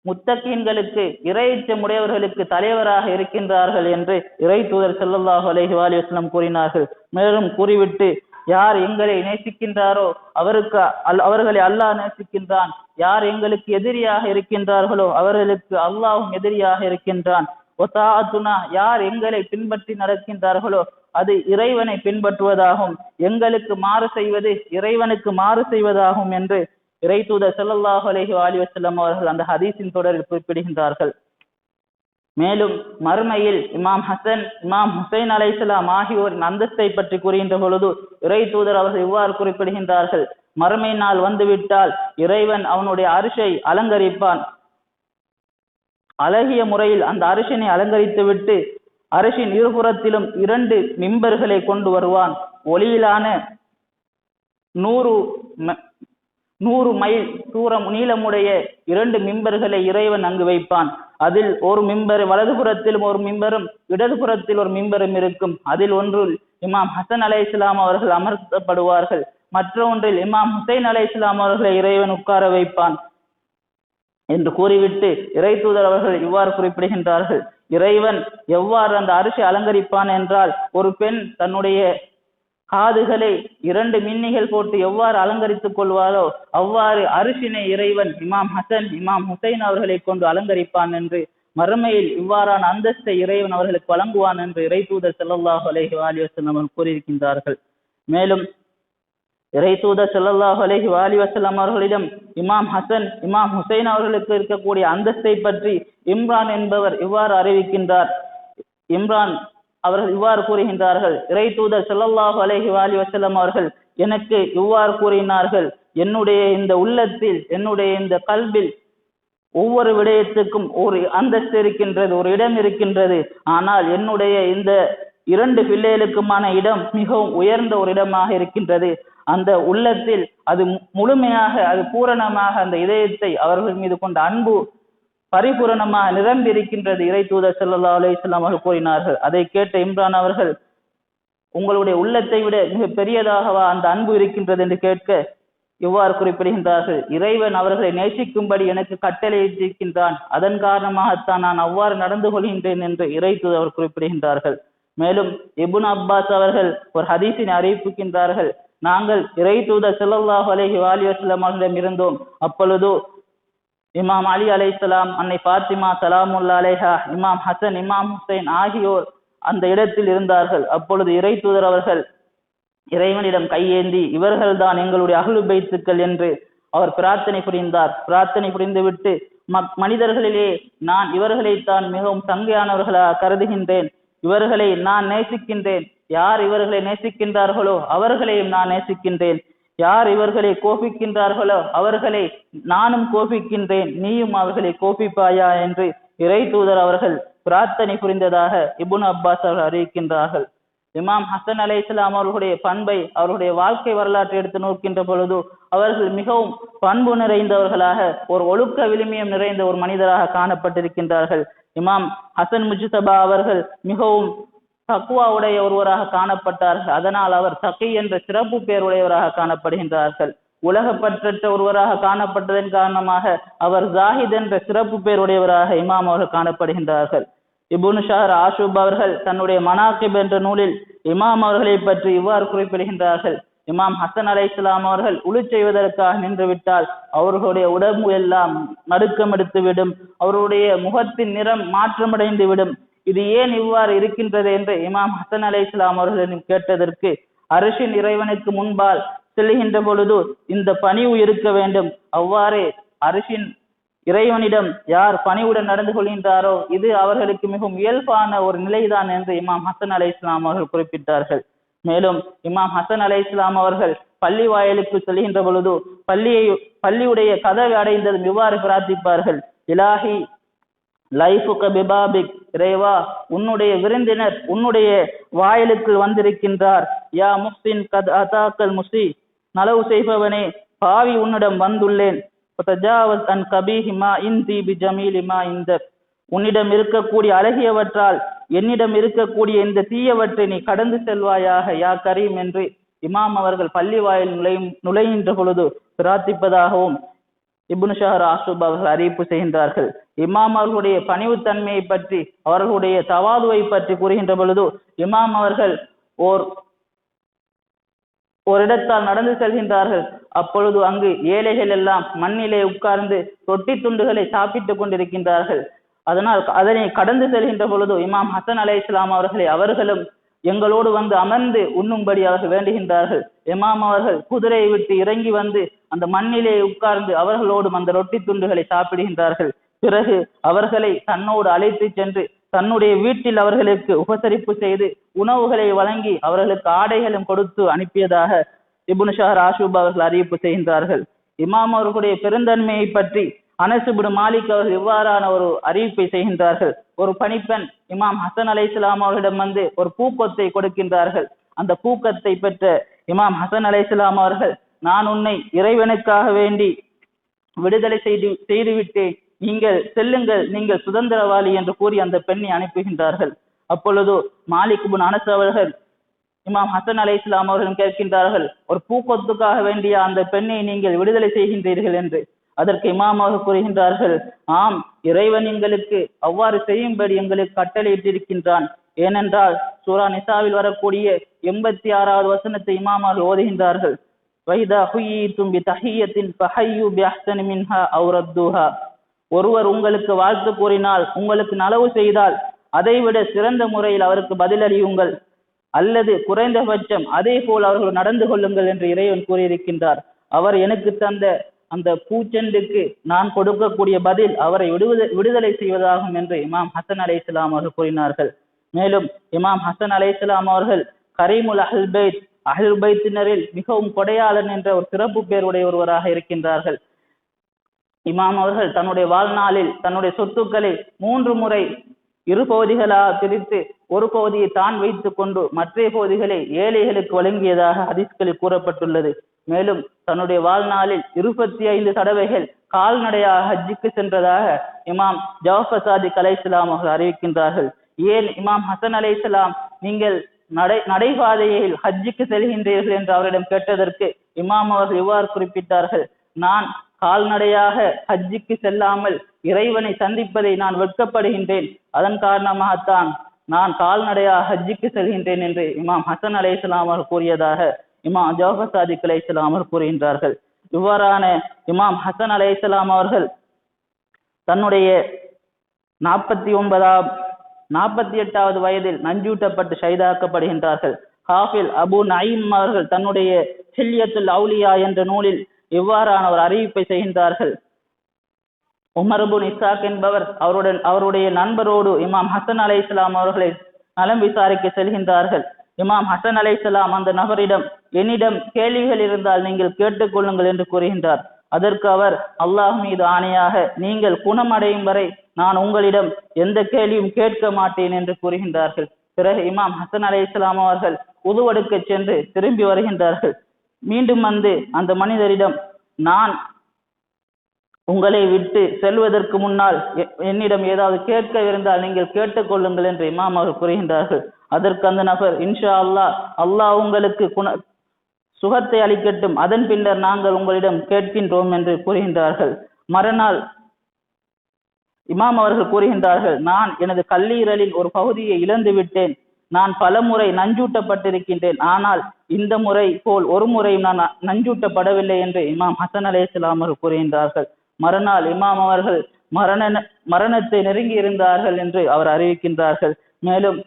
முத்தகீன்களுக்கு இறையச்சம் உடையவர்களுக்கு தலைவராக இருக்கின்றார்கள் என்று இறை தூதர் ஸல்லல்லாஹு அலைஹி வஸல்லம் கூறினார்கள். மேலும் கூறிவிட்டு, யார் எங்களை நேசிக்கின்றாரோ அவர்களை அல்லாஹ் நேசிக்கின்றான், யார் எங்களுக்கு எதிரியாக இருக்கின்றார்களோ அவர்களுக்கு அல்லாஹ்வும் எதிரியாக இருக்கின்றான். ஒதாஅத்துனா, யார் எங்களை பின்பற்றி நடக்கின்றார்களோ அது இறைவனை பின்பற்றுவதாகும், எங்களுக்கு மாறு செய்வது இறைவனுக்கு மாறு செய்வதாகும் என்று இறை தூதர் ஸல்லல்லாஹு அலைஹி வஸல்லம் அவர்கள் அந்த ஹதீஸின் தொடரில் குறிப்பிடுகின்றார்கள். மேலும் மறுமையில் இமாம் ஹசன் இமாம் ஹுசைன் அலைஹிஸ்ஸலாம் ஆகியோரின் அந்தஸ்தை பற்றி கூறுகின்ற பொழுது இறை தூதர் அவர்கள் இவ்வாறு குறிப்பிடுகின்றார்கள், மறுமை நாள் வந்துவிட்டால் இறைவன் அவனுடைய அரிஷை அலங்கரிப்பான். அழகிய முறையில் அந்த அரிசினை அலங்கரித்து விட்டு அரிசின் இருபுறத்திலும் 2 மிம்பர்களை கொண்டு வருவான். ஒளியிலான 100 மைல் தூரம் நீளமுடைய 2 மிம்பர்களை இறைவன் அங்கு வைப்பான். அதில் ஒரு மிம்பர் வலதுபுறத்திலும் ஒரு மிம்பரும் இடதுபுறத்தில் ஒரு மிம்பரும் இருக்கும். அதில் ஒன்றில் இமாம் ஹசன் அலைஹிஸ்ஸலாம் அவர்கள் அமர்த்தப்படுவார்கள், மற்ற ஒன்றில் இமாம் ஹுசைன் அலைஹிஸ்ஸலாம் அவர்களை இறைவன் உட்கார வைப்பான் என்று கூறிவிட்டு இறை தூதர் அவர்கள் இவ்வாறு குறிப்பிடுகின்றார்கள், இறைவன் எவ்வாறு அந்த அரிசி அலங்கரிப்பான் என்றால், ஒரு பெண் தன்னுடைய காதுகளை 2 மின்னிகள் போட்டு எவ்வாறு அலங்கரித்துக் கொள்வாரோ அவ்வாறு அரிசினை இறைவன் இமாம் ஹசன் இமாம் ஹுசைன் அவர்களை கொண்டு அலங்கரிப்பான் என்று, மறுமையில் இவ்வாறான அந்தஸ்தை இறைவன் அவர்களுக்கு வழங்குவான் என்று இறை தூதர் ஸல்லல்லாஹு அலைஹி வஸல்லம் கூறியிருக்கின்றார்கள். மேலும் இறை தூதர் ஸல்லல்லாஹு அலைஹி வஸல்லம் அவர்களிடம் இமாம் ஹசன் இமாம் ஹுசைன் அவர்களுக்கு இருக்கக்கூடிய அந்தஸ்தை பற்றி இம்ரான் என்பவர் இவ்வாறு அறிவிக்கின்றார். இம்ரான் அவர்கள் இவ்வாறு கூறுகின்றார்கள், இறை தூதர் ஸல்லல்லாஹு அலைஹி வஸல்லம் அவர்கள் எனக்கு இவ்வாறு கூறினார்கள், என்னுடைய இந்த உள்ளத்தில் என்னுடைய இந்த கல்பில் ஒவ்வொரு விடயத்துக்கும் ஒரு அந்தஸ்து இருக்கின்றது, ஒரு இடம் இருக்கின்றது. ஆனால் என்னுடைய இந்த 2 பிள்ளைகளுக்குமான இடம் மிகவும் உயர்ந்த ஒரு இடமாக இருக்கின்றது. அந்த உள்ளத்தில் அது முழுமையாக, அது பூரணமாக அந்த இதயத்தை அவர்கள் மீது கொண்ட அன்பு பரிபூரணமாக நிரம்பி இருக்கின்றது. இறை தூதர் ஸல்லல்லாஹு அலைஹி வஸல்லம் அவர்கள் கூறினார்கள். அதை கேட்ட இம்ரான் அவர்கள், உங்களுடைய உள்ளத்தை விட மிக பெரியதாகவா அந்த அன்பு இருக்கின்றது என்று கேட்க இவ்வாறு குறிப்பிடுகின்றார்கள், இறைவன் அவர்களை நேசிக்கும்படி எனக்கு கட்டளையிட்டிருக்கின்றான், அதன் காரணமாகத்தான் நான் அவ்வாறு நடந்து கொள்கின்றேன் என்று இறை தூதர் குறிப்பிடுகின்றார்கள். மேலும் இப்னு அப்பாஸ் அவர்கள் ஒரு ஹதீஸினை அறிவிக்கின்றார்கள், நாங்கள் இறை தூதர் ஸல்லல்லாஹு அலைஹி வஸல்லம் அவர்களிடம் இருந்தோம். அப்பொழுது இமாம் அலி அலைஹிஸ்ஸலாம், அன்னை ஃபாத்திமா ஸலாமுல்லாஹி அலைஹா, இமாம் ஹசன், இமாம் ஹுசைன் ஆகியோர் அந்த இடத்தில் இருந்தார்கள். அப்பொழுது இறை தூதர் அவர்கள் இறைவனிடம் கையேந்தி, இவர்கள் தான் எங்களுடைய அஹ்லு பைத்துக்கள் என்று அவர் பிரார்த்தனை புரிந்தார். பிரார்த்தனை புரிந்துவிட்டு, மனிதர்களிலே நான் இவர்களைத்தான் மிகவும் சங்கையானவர்களாக கருதுகின்றேன், இவர்களை நான் நேசிக்கின்றேன், யார் இவர்களை நேசிக்கின்றார்களோ அவர்களையும் நான் நேசிக்கின்றேன், யார் இவர்களை கோபிக்கின்றார்களோ அவர்களை நானும் கோபிக்கின்றேன், நீயும் அவர்களை கோபிப்பாயா என்று இறை தூதர் அவர்கள் பிரார்த்தனை புரிந்ததாக இப்னு அப்பாஸ் அவர்கள் அறிவிக்கின்றார்கள். இமாம் ஹசன் அலைஹிஸ்ஸலாம் அவர்களுடைய பண்பை, அவருடைய வாழ்க்கை வரலாற்றை எடுத்து நோக்கின்ற பொழுது அவர்கள் மிகவும் பண்பு நிறைந்தவர்களாக, ஒரு ஒழுக்க விழுமியம் நிறைந்த ஒரு மனிதராக காணப்பட்டிருக்கின்றார்கள். இமாம் ஹசன் முஜ்தபா அவர்கள் மிகவும் தக்வா உடைய ஒருவராக காணப்பட்டார்கள். அதனால் அவர் தகி என்ற சிறப்பு பெயர் உடையவராக காணப்படுகின்றார்கள். உலக பற்றற்ற ஒருவராக காணப்பட்டதன் காரணமாக அவர் ஜாஹித் என்ற சிறப்பு பெயர் உடையவராக இமாம் அவர்கள் காணப்படுகின்றார்கள். இப்னு ஷஹர் ஆஷூப் அவர்கள் தன்னுடைய மனாகிப் என்ற நூலில் இமாம் அவர்களை பற்றி இவ்வாறு குறிப்பிடுகின்றார்கள், இமாம் ஹசன் அலைஹிஸ்ஸலாம் அவர்கள் உழு செய்வதற்காக நின்று விட்டால் அவர்களுடைய உடம்பு எல்லாம் நடுக்கம் எடுத்துவிடும், அவருடைய முகத்தின் நிறம் மாற்றமடைந்து விடும். இது ஏன் இவ்வாறு இருக்கின்றது என்று இமாம் ஹசன் அலைஹிஸ்ஸலாம் அவர்களிடம் கேட்டதற்கு, அரிசின் இறைவனுக்கு முன்பால் செல்லுகின்ற பொழுது இந்த பணிவு இருக்க வேண்டும், அவ்வாறு அரிசின் இறைவனிடம் யார் பணிவுடன் நடந்து கொள்கின்றாரோ இது அவர்களுக்கு மிகவும் இயல்பான ஒரு நிலைதான் என்று இமாம் ஹசன் அலைஹிஸ்ஸலாம் அவர்கள் குறிப்பிட்டார்கள். மேலும் இமாம் ஹசன் அலைஹிஸ்ஸலாம் அவர்கள் பள்ளி வாயிலுக்கு செல்கின்ற பொழுது பள்ளியுடைய கதவை அடைந்ததும் இவ்வாறு பிரார்த்திப்பார்கள், இலாஹி லைஃபுக பிபாபிக், இறைவா உன்னுடைய விருந்தினர் உன்னுடைய வாயிலுக்கு வந்திருக்கின்றார், யா முஹ்சின் கத் அதாக்கல் முசி, நலவு செய்பவனே பாவி உன்னிடம் வந்துள்ளேன், உன்னிடம் இருக்கக்கூடிய அழகியவற்றால் என்னிடம் இருக்கக்கூடிய இந்த தீயவற்றை நீ கடந்து செல்வாயாக யா கரீம் என்று இமாம் அவர்கள் பள்ளி வாயில் நுழைகின்ற பொழுது பிரார்த்திப்பதாகவும் இப்னு ஷஹர் ஆஷூப் அவர்கள் அறிவிப்பு செய்கின்றார்கள். இமாம் அவர்களுடைய பணிவுத்தன்மையை பற்றி, அவர்களுடைய தவாதுவை பற்றி கூறுகின்ற பொழுது, இமாம் அவர்கள் ஒரு இடத்தால் நடந்து செல்கின்றார்கள். அப்பொழுது அங்கு ஏழைகள் எல்லாம் மண்ணிலே உட்கார்ந்து ரொட்டி துண்டுகளை சாப்பிட்டுக் கொண்டிருக்கின்றார்கள். அதனால் அதனை கடந்து செல்கின்ற பொழுது இமாம் ஹசன் அலைஹிஸ்ஸலாம் அவர்களை அவர்களும் எங்களோடு வந்து அமர்ந்து உண்ணும்படி அவர்கள் வேண்டுகின்றார்கள். இமாம் அவர்கள் குதிரையை விட்டு இறங்கி வந்து அந்த மண்ணிலே உட்கார்ந்து அவர்களோடும் அந்த ரொட்டி துண்டுகளை சாப்பிடுகின்றார்கள். பிறகு அவர்களை தன்னோடு அழைத்து சென்று தன்னுடைய வீட்டில் அவர்களுக்கு உபசரிப்பு செய்து உணவுகளை வழங்கி அவர்களுக்கு ஆடைகளும் கொடுத்து அனுப்பியதாக இப்னு ஷஹர் ஆஷூப் அவர்கள் அறிவிப்பு செய்கின்றார்கள். இமாம் அவர்களுடைய பெருந்தன்மையை பற்றி அனஸ் இப்னு மாலிக் அவர்கள் இவ்வாறான ஒரு அறிவிப்பை செய்கின்றார்கள். ஒரு பணிப்பெண் இமாம் ஹசன் அலைஹிஸ்ஸலாம் அவர்களிடம் வந்து ஒரு பூக்கொத்தை கொடுக்கின்றார்கள். அந்த பூக்கத்தை பெற்ற இமாம் ஹசன் அலைஹிஸ்ஸலாம் அவர்கள், நான் உன்னை இறைவனுக்காக வேண்டி விடுதலை செய்துவிட்டேன், நீங்கள் செல்லுங்கள், நீங்கள் சுதந்திரவாளி என்று கூறி அந்த பெண்ணை அனுப்புகின்றார்கள். அப்பொழுது மாலிக் இப்னு அனஸ் அவர்கள் இமாம் ஹசன் அலைஹிஸ்ஸலாம் அவர்களும் கேட்கின்றார்கள், ஒரு பூக்கொத்துக்காக வேண்டிய அந்த பெண்ணை நீங்கள் விடுதலை செய்கின்றீர்கள் என்று. அதற்கு இமாம் அவர்கள் கூறுகின்றார்கள், ஆம், இறைவன் எங்களுக்கு அவ்வாறு செய்யும்படி எங்களுக்கு கட்டளையிட்டிருக்கின்றான். ஏனென்றால் சூரா நிசாவில் வரக்கூடிய 86வது வசனத்தை இமாம் அவர்கள் ஓதுகின்றார்கள், வைதா ஹுய்யிதும் பிதஹிய்யத்தின் ஃபஹய்யு பிஅஹ்ஸனி மின்ஹா அவ் ரத்துஹா, ஒருவர் உங்களுக்கு வாழ்த்து கூறினால், உங்களுக்கு நலவு செய்தால் அதைவிட சிறந்த முறையில் அவருக்கு பதிலளியுங்கள், அல்லது குறைந்தபட்சம் அதே போல் அவர்கள் நடந்து கொள்ளுங்கள் என்று இறைவன் கூறியிருக்கின்றார். அவர் எனக்கு தந்த அந்த பூச்செண்டுக்கு நான் கொடுக்கக்கூடிய பதில் அவரை விடுதலை செய்வதாகும் என்று இமாம் ஹசன் அலைஹிஸ்ஸலாம் அவர்கள் கூறினார்கள். மேலும் இமாம் ஹசன் அலைஹிஸ்ஸலாம் அவர்கள் கரீமுல் அஹ்ல் பைத், அஹ்ல் பைத்தினரில் மிகவும் கொடையாளன் என்ற ஒரு சிறப்பு பெயருடைய ஒருவராக இருக்கின்றார்கள். இமாம் அவர்கள் தன்னுடைய வாழ்நாளில் தன்னுடைய சொத்துக்களை 3 முறை இரு பகுதிகளாக பிரித்து ஒரு பகுதியை தான் வைத்துக் கொண்டு மற்ற பகுதிகளை ஏழைகளுக்கு வழங்கியதாக ஹதீஸ்களில் கூறப்பட்டுள்ளது. மேலும் தன்னுடைய வாழ்நாளில் 25 தடவைகள் கால்நடையாக ஹஜ்ஜுக்கு சென்றதாக இமாம் ஜாஃபர் சாதிக் அலைஹிஸ்ஸலாம் அவர்கள் அறிவிக்கின்றார்கள். ஏன் இமாம் ஹசன் அலைஹிஸ்ஸலாம் நீங்கள் நடைபாதையில் ஹஜ்ஜுக்கு செல்கின்றீர்கள் என்று அவரிடம் கேட்டதற்கு இமாம் அவர்கள் இவ்வாறு குறிப்பிட்டார்கள், நான் கால்நடையாக ஹஜ்ஜுக்கு செல்லாமல் இறைவனை சந்திப்பதை நான் வெட்கப்படுகின்றேன், அதன் காரணமாகத்தான் நான் கால்நடையாக ஹஜ்ஜுக்கு செல்கின்றேன் என்று இமாம் ஹசன் அலைஹிஸ்ஸலாம் அவர்கள் கூறியதாக இமாம் ஜாஃபர் சாதிக் அலைஹிஸ்ஸலாம் அவர்கள் கூறுகின்றார்கள். இவ்வாறான இமாம் ஹசன் அலைஹிஸ்ஸலாம் அவர்கள் தன்னுடைய 48வது வயதில் நஞ்சூட்டப்பட்டு ஷஹீதாக்கப்படுகின்றார்கள். ஹாஃபில் அபு நயீம் அவர்கள் தன்னுடைய ஹில்யத்துல் அவுலியா என்ற நூலில் இவ்வாறான ஒரு அறிவிப்பை செய்கின்றார்கள். உமர் இப்னு இஸ்ஹாக் என்பவர் அவருடைய நண்பரோடு இமாம் ஹசன் அலைஹிஸ்ஸலாம் அவர்களை நலம் விசாரிக்க செல்கின்றார்கள். இமாம் ஹசன் அலைஹிஸ்ஸலாம் அந்த நபரிடம், என்னிடம் கேள்விகள் இருந்தால் நீங்கள் கேட்டுக்கொள்ளுங்கள் என்று கூறுகின்றார். அதற்கு அவர், அல்லாஹ் மீது ஆணையாக நீங்கள் குணமடையும் வரை நான் உங்களிடம் எந்த கேள்வியும் கேட்க மாட்டேன் என்று கூறுகின்றார்கள். பிறகு இமாம் ஹசன் அலைஹிஸ்ஸலாம் அவர்கள் உதுவெடுக்க சென்று திரும்பி வருகின்றார்கள். மீண்டும் வந்து அந்த மனிதரிடம், நான் உங்களை விட்டு செல்வதற்கு முன்னால் என்னிடம் ஏதாவது கேட்க இருந்தால் நீங்கள் கேட்டுக்கொள்ளுங்கள் என்று இமாம் அவர்கள் கூறுகின்றார்கள். அதற்கு அந்த நபர், இன்ஷா அல்லாஹ் உங்களுக்கு சுகத்தை அளிக்கட்டும், அதன் பின்னர் நாங்கள் உங்களிடம் கேட்கின்றோம் என்று கூறுகின்றார்கள். மறுநாள் இமாம் அவர்கள் கூறுகின்றார்கள், நான் எனது கல்லீரலில் ஒரு பகுதியை இழந்து விட்டேன், நான் பல முறை நஞ்சூட்டப்பட்டிருக்கின்றேன், ஆனால் இந்த முறை போல் ஒரு முறையும் நான் நஞ்சூட்டப்படவில்லை என்று இமாம் ஹசன் அலைஹிஸ்ஸலாம் அவர்கள் கூறுகின்றார்கள். மறுநாள் இமாம் அவர்கள் மரணத்தை நெருங்கி இருந்தார்கள் என்று அவர் அறிவிக்கின்றார்கள். மேலும்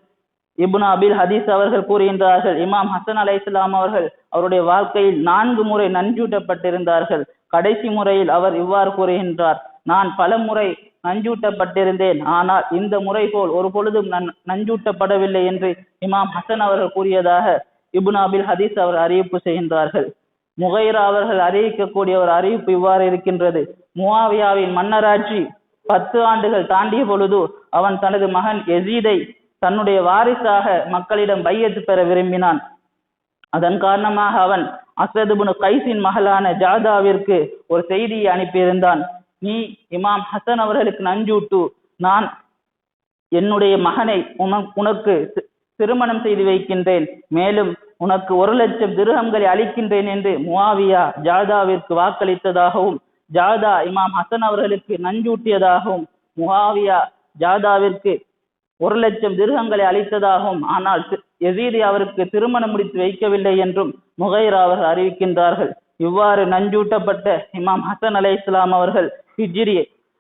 இப்னு அபில் ஹதீஸ் அவர்கள் கூறுகின்றார்கள், இமாம் ஹசன் அலைஹிஸ்ஸலாம் அவர்கள் அவருடைய வாழ்க்கையில் 4 முறை நஞ்சூட்டப்பட்டிருந்தார்கள். கடைசி முறையில் அவர் இவ்வாறு கூறுகின்றார், நான் பல முறை நஞ்சூட்டப்பட்டிருந்தேன், ஆனால் இந்த முறை போல் ஒரு பொழுதும் நஞ்சூட்டப்படவில்லை என்று இமாம் ஹசன் அவர்கள் கூறியதாக இப்னு அபில் ஹதீஸ் அவர் அறிவிப்பு செய்கின்றார்கள். முகைரா அவர்கள் அறிவிக்கக்கூடிய ஒரு அறிவிப்பு இவ்வாறு இருக்கின்றது, முஆவியாவின் மன்னராட்சி 10 ஆண்டுகள் தாண்டிய பொழுது அவன் தனது மகன் யசீதை தன்னுடைய வாரிசாக மக்களிடம் பையத்து பெற விரும்பினான். அதன் காரணமாக அவன் அஸ்வத் இப்னு கைஸின் மகளான ஜாதாவிற்கு ஒரு செய்தியை அனுப்பியிருந்தான், நீ இமாம் ஹசன் அவர்களுக்கு நஞ்சூட்டு, நான் என்னுடைய மகனை உனக்கு திருமணம் செய்து வைக்கின்றேன், மேலும் உனக்கு 1,00,000 திர்ஹம்களை அளிக்கின்றேன் என்று முஆவியா ஜாதாவிற்கு வாக்களித்ததாகவும், ஜாதா இமாம் ஹசன் அவர்களுக்கு நஞ்சூட்டியதாகவும், முஆவியா ஜாதாவிற்கு 1,00,000 திர்ஹங்களை அளித்ததாகவும், ஆனால் யசீதி அவருக்கு திருமணம் முடித்து வைக்கவில்லை என்றும் முகைரா அவர்கள் அறிவிக்கின்றார்கள். இவ்வாறு நஞ்சூட்டப்பட்ட இமாம் ஹசன் அலைஹிஸ்ஸலாம் அவர்கள் ஹிஜ்ரி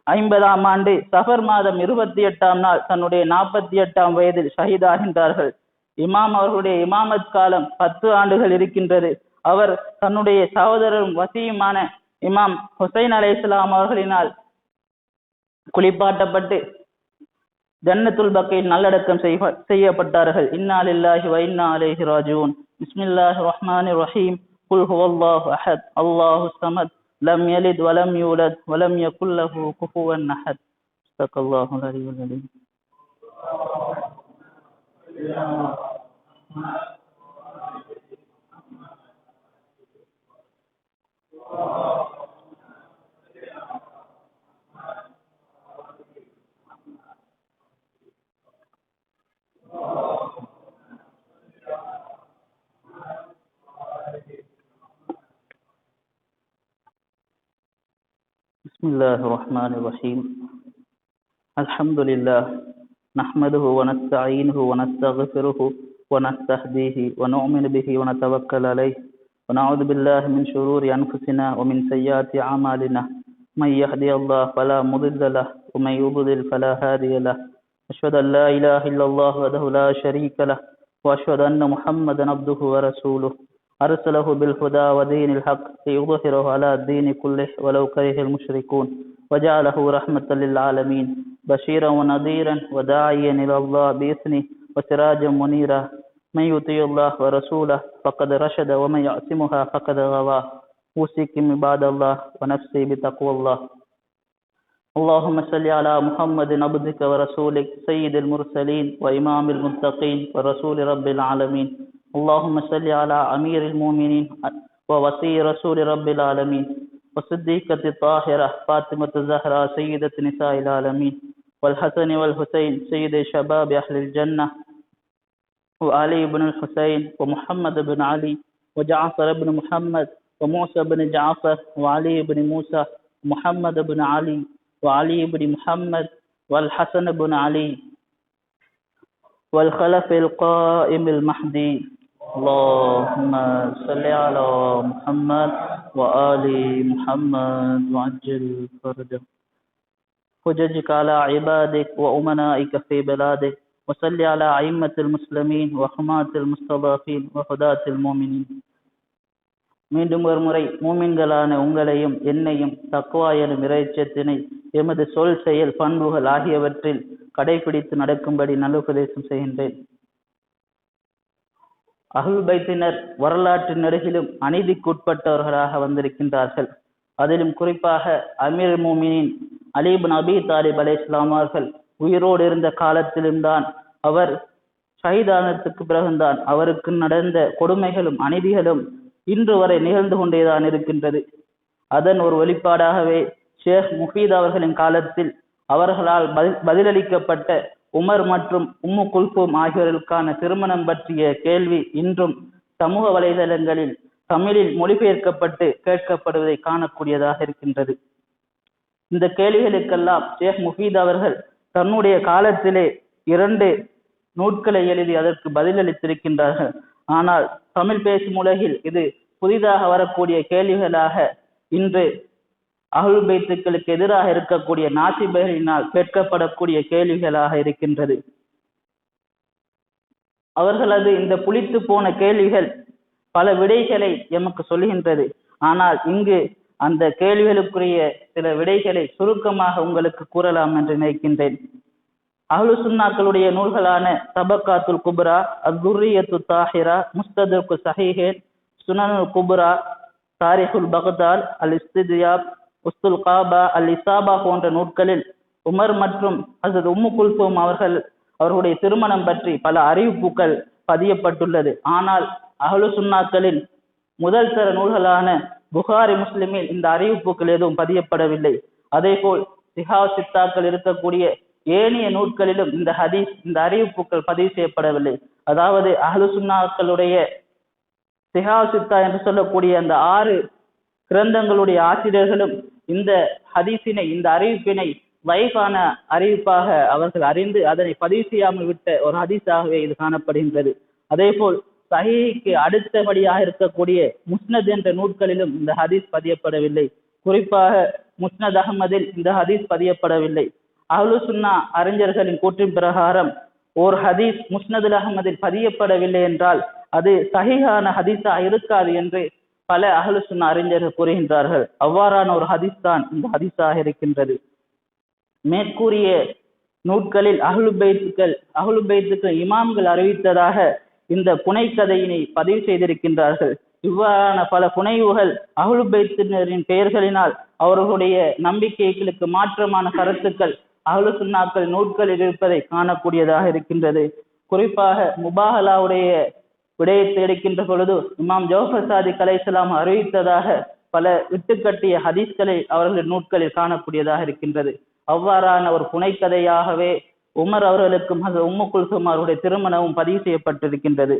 50ஆம் ஆண்டு சஃபர் மாதம் 28ஆம் நாள் தன்னுடைய 48ஆம் வயதில் ஷஹீதாகின்றார்கள். இமாம் அவர்களுடைய இமாமத் காலம் 10 ஆண்டுகள் இருக்கின்றது. அவர் தன்னுடைய சகோதரரும் வசியுமான இமாம் ஹுசைன் அலைஹிஸ்ஸலாம் அவர்களினால் குளிப்பாட்டப்பட்டு ஜன்னத்துல் பக்கையில் நல்லடக்கம் செய்யப்பட்டார்கள். இன்னா லில்லாஹி வ இன்னா இலைஹி ராஜிஊன். பிஸ்மில்லாஹிர் ரஹ்மானிர் ரஹீம். குல் ஹுவல்லாஹு அஹத் அல்லாஹுஸ் ஸமத் லம் யலித் வ லம் யூலத் வ லம் யகுல் லஹு குஃபுவன் அஹத். ஸல்லல்லாஹு அலைஹி வஸல்லம். பிஸ்மில்லாஹிர் ரஹ்மானிர் ரஹீம். அல்ஹம்துலில்லாஹ் நஹ்மதுஹு வ நஸ்தஈனுஹு வ நஸ்தக்ஃபிருஹு வ நஸ்தஹ்தீஹி வ நு'மினு பிஹி வ நதவக்கல் அலைஹி வ நஅஊது பில்லாஹி மின் ஷுரூரி அன்ஃபுஸினா வ மின் ஸய்யிஆத்தி அமாலினா மன் யஹ்திஹில்லாஹு ஃபலா முضில்ல லஹு வ மன் யுضلل ஃபலா ஹாதிய லஹு. அஷ்ஹது அன் லா இலாஹா இல்லல்லாஹு வஹ்தஹு லா ஷரீக லஹு வ அஷ்ஹது அன்ன முஹம்மதன் அப்துஹு வ ரசூலுஹு அர்ஸலஹு பில் ஹுதா வ தீனில் ஹக் லியுظஹிரஹு அலா தீனி குல்லிஹி வலவ் கரிஹல் முஷ்ரிகூன் வஜஅலஹு ரஹ்மத்தல் லில் ஆலமீன் பஷீரன் வ நதீரன் வ தாஇயன் இலல்லாஹ் பிஇஸ்னிஹி வ சிராஜன் முனீரா மன் யுதியுல்லாஹ் வ ரசூலஹு ஃபக்கத் ரஷத வ மன் யஅஸிமுஹா ஃபக்கத் கவா. ஊசிக்கும் இபாதல்லாஹ் வ நஃப்ஸி பிதக்வல்லாஹ். اللهم صل على محمد عبدك ورسولك سيد المرسلين وإمام المتقين ورسول رب العالمين. اللهم صل على أمير المؤمنين ووصي رسول رب العالمين وصديقة الطاهرة فاطمة الزهراء سيدة نساء العالمين والحسن والحسين سيد شباب أهل الجنة وعلي بن الحسين ومحمد بن علي وجعفر بن محمد وموسى بن جعفر وعلي بن موسى ومحمد بن علي وعلي بن محمد والحسن بن علي والخلف القائم المهدي. اللهم صل على محمد وآل محمد وعجل فرجه حججك على عبادك وأمنائك في بلادك وصل على أئمة المسلمين وحماة المستضعفين وهداة المؤمنين. மீண்டும் ஒரு முறை மூமின்களான உங்களையும் என்னையும் தக்வா எனும் இறைச்சத்தினை எமது சொல் செயல் பண்புகள் ஆகியவற்றில் கடைபிடித்து நடக்கும்படி நல்லுபதேசம் செய்கின்றேன். அஹ்லுல் பைத்தினர் வரலாற்றின் நெடுகிலும் அநீதிக்குட்பட்டவர்களாக வந்திருக்கின்றார்கள். அதிலும் குறிப்பாக அமீர் மோமினின் அலி இப்னு அபி தாலிப் அலைஹிஸ்ஸலாம் அவர்கள் உயிரோடு இருந்த காலத்திலும் தான், அவர் ஷஹீதானத்துக்கு பிறகுதான் அவருக்கு நடந்த கொடுமைகளும் அநீதிகளும் இன்று வரை நிகழ்ந்து கொண்டேதான் இருக்கின்றது. அதன் ஒரு வெளிப்பாடாகவே ஷேக் முஃபீத் அவர்களின் காலத்தில் அவர்களால் பதிலளிக்கப்பட்ட உமர் மற்றும் உம்மு குல்சூம் ஆகியோர்களுக்கான திருமணம் பற்றிய கேள்வி இன்றும் சமூக வலைதளங்களில் தமிழில் மொழிபெயர்க்கப்பட்டு கேட்கப்படுவதை காணக்கூடியதாக இருக்கின்றது. இந்த கேள்விகளுக்கெல்லாம் ஷேக் முஃபீத் அவர்கள் தன்னுடைய காலத்திலே 2 நூட்களை எழுதி அதற்கு பதிலளித்திருக்கின்றார்கள். ஆனால் தமிழ் பேசும் உலகில் இது புதிதாக வரக்கூடிய கேள்விகளாக இன்று அஹ்லுல் பைத்துக்களுக்கு எதிராக இருக்கக்கூடிய நாசிபர்களினால் கேட்கப்படக்கூடிய கேள்விகளாக இருக்கின்றது. அவர்களது இந்த புளித்து போன கேள்விகள் பல விடைகளை எமக்கு சொல்கின்றது. ஆனால் இங்கு அந்த கேள்விகளுக்குரிய சில விடைகளை சுருக்கமாக உங்களுக்கு கூறலாம் என்று நினைக்கின்றேன். அஹ்லு சுன்னாக்களுடைய நூல்களான தபக்காத்துல் குப்ரா, அத்துர்ரியத்து தாஹிரா, முஸ்தத்ருக்கு சஹீஹேன், சுனனுல் குப்ரா, தாரிகுல் பக்தாத், அல் இஸ்தித்யாப், உஸ்துல் காபா, அல் இசாபா போன்ற நூட்களில் உமர் மற்றும் ஹஸரத் உம்மு குல்சூம் அவர்களுடைய திருமணம் பற்றி பல அறிவிப்புகள் பதியப்பட்டுள்ளது. ஆனால் அஹ்லு சுன்னாக்களின் முதல் தர நூல்களான புகாரி முஸ்லிமில் இந்த அறிவிப்புகள் எதுவும் பதியப்படவில்லை. அதே போல் சிஹா சித்தாக்கள் இருக்கக்கூடிய ஏனைய நூட்களிலும் இந்த அறிவிப்புகள் பதிவு செய்யப்படவில்லை. அதாவது அஹ்லு சுன்னாக்களுடைய சிஹா சித்தா என்று சொல்லக்கூடிய அந்த 6 கிரந்தங்களுடைய ஆசிரியர்களும் இந்த ஹதீஸினை, இந்த அறிவிப்பினை வைஃபான அறிவிப்பாக அவர்கள் அறிந்து அதனை பதிவு செய்யாமல் விட்ட ஒரு ஹதீஸாகவே இது காணப்படுகின்றது. அதே போல் சஹீஹுக்கு அடுத்தபடியாக இருக்கக்கூடிய முஸ்னத் என்ற நூட்களிலும் இந்த ஹதீஸ் பதியப்படவில்லை. குறிப்பாக முஸ்னத் அஹ்மதில் இந்த ஹதீஸ் பதியப்படவில்லை. அஹ்லு சுன்னா அறிஞர்களின் கூற்றின் பிரகாரம் ஒரு ஹதீஸ் முஸ்னதுல் அஹ்மதில் பதியப்படவில்லை என்றால் அது சஹீஹான ஹதீஸா இருக்காது என்று பல அஹ்லு சுன்னா அறிஞர்கள் கூறுகின்றார்கள். அவ்வாறான ஒரு ஹதீஸ் தான் இந்த ஹதீஸாக இருக்கின்றது. மேற்கூறிய நூட்களில் அஹ்லு பைத்துக்கள் இமாம்கள் அறிவித்ததாக இந்த புனைக்கதையினை பதிவு செய்திருக்கின்றார்கள். இவ்வாறான பல புனைவுகள் அஹ்லு பைத்தினரின் பெயர்களினால் அவர்களுடைய நம்பிக்கைகளுக்கு மாற்றமான கருத்துக்கள் அஹ்லு சுன்னாக்கள் நூட்களில் இருப்பதை காணக்கூடியதாக இருக்கின்றது. குறிப்பாக முபாஹலாவுடைய விடயத்தை எடுக்கின்ற பொழுது இமாம் ஜஃபர் சாதிக் அலைஹிஸ்ஸலாம் அறிவித்ததாக பல விட்டுக்கட்டிய ஹதீஸ்களை அவர்களின் நூட்களில் காணக்கூடியதாக இருக்கின்றது. அவ்வாறான ஒரு புனைக்கதையாகவே உமர் அவர்களுக்கும் உம்மு குல்சூம் அவருடைய திருமணமும் பதிவு செய்யப்பட்டிருக்கின்றது.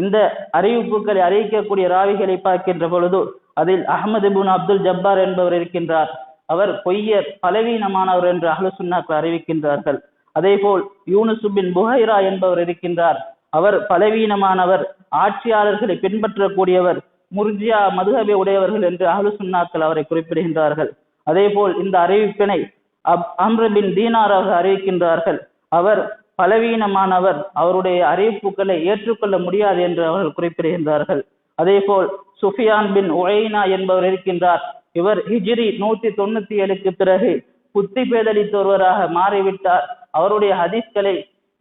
இந்த அறிவிப்புகளை அறிவிக்கக்கூடிய ராவிகளை பார்க்கின்ற பொழுது அதில் அஹ்மது இப்னு அப்துல் ஜப்பார் என்பவர் இருக்கின்றார். அவர் பொய்யர், பலவீனமானவர் என்று அஹ்லு சுன்னாக்கள் அறிவிக்கின்றார்கள். அதே போல் யூனுஸ் பின் புஹைரா என்பவர் இருக்கின்றார். அவர் பலவீனமானவர், ஆட்சியாளர்களை பின்பற்றக்கூடியவர், முர்ஜியா மதுஹபை உடையவர்கள் என்று அஹ்லு சுன்னாக்கள் அவரை குறிப்பிடுகின்றார்கள். அதே போல் இந்த அறிவிப்பினை அம்ர் பின் தீனார் அவர்கள் அறிவிக்கின்றார்கள். அவர் பலவீனமானவர், அவருடைய அறிவிப்புகளை ஏற்றுக்கொள்ள முடியாது என்று அவர்கள் குறிப்பிடுகின்றார்கள். அதே போல் சுஃபியான் பின் உழைனா என்பவர் இருக்கின்றார். இவர் ஹிஜ்ரி 197க்கு பிறகு புத்தி பேதலித்த ஒருவராக மாறிவிட்டார். அவருடைய ஹதீஸ்களை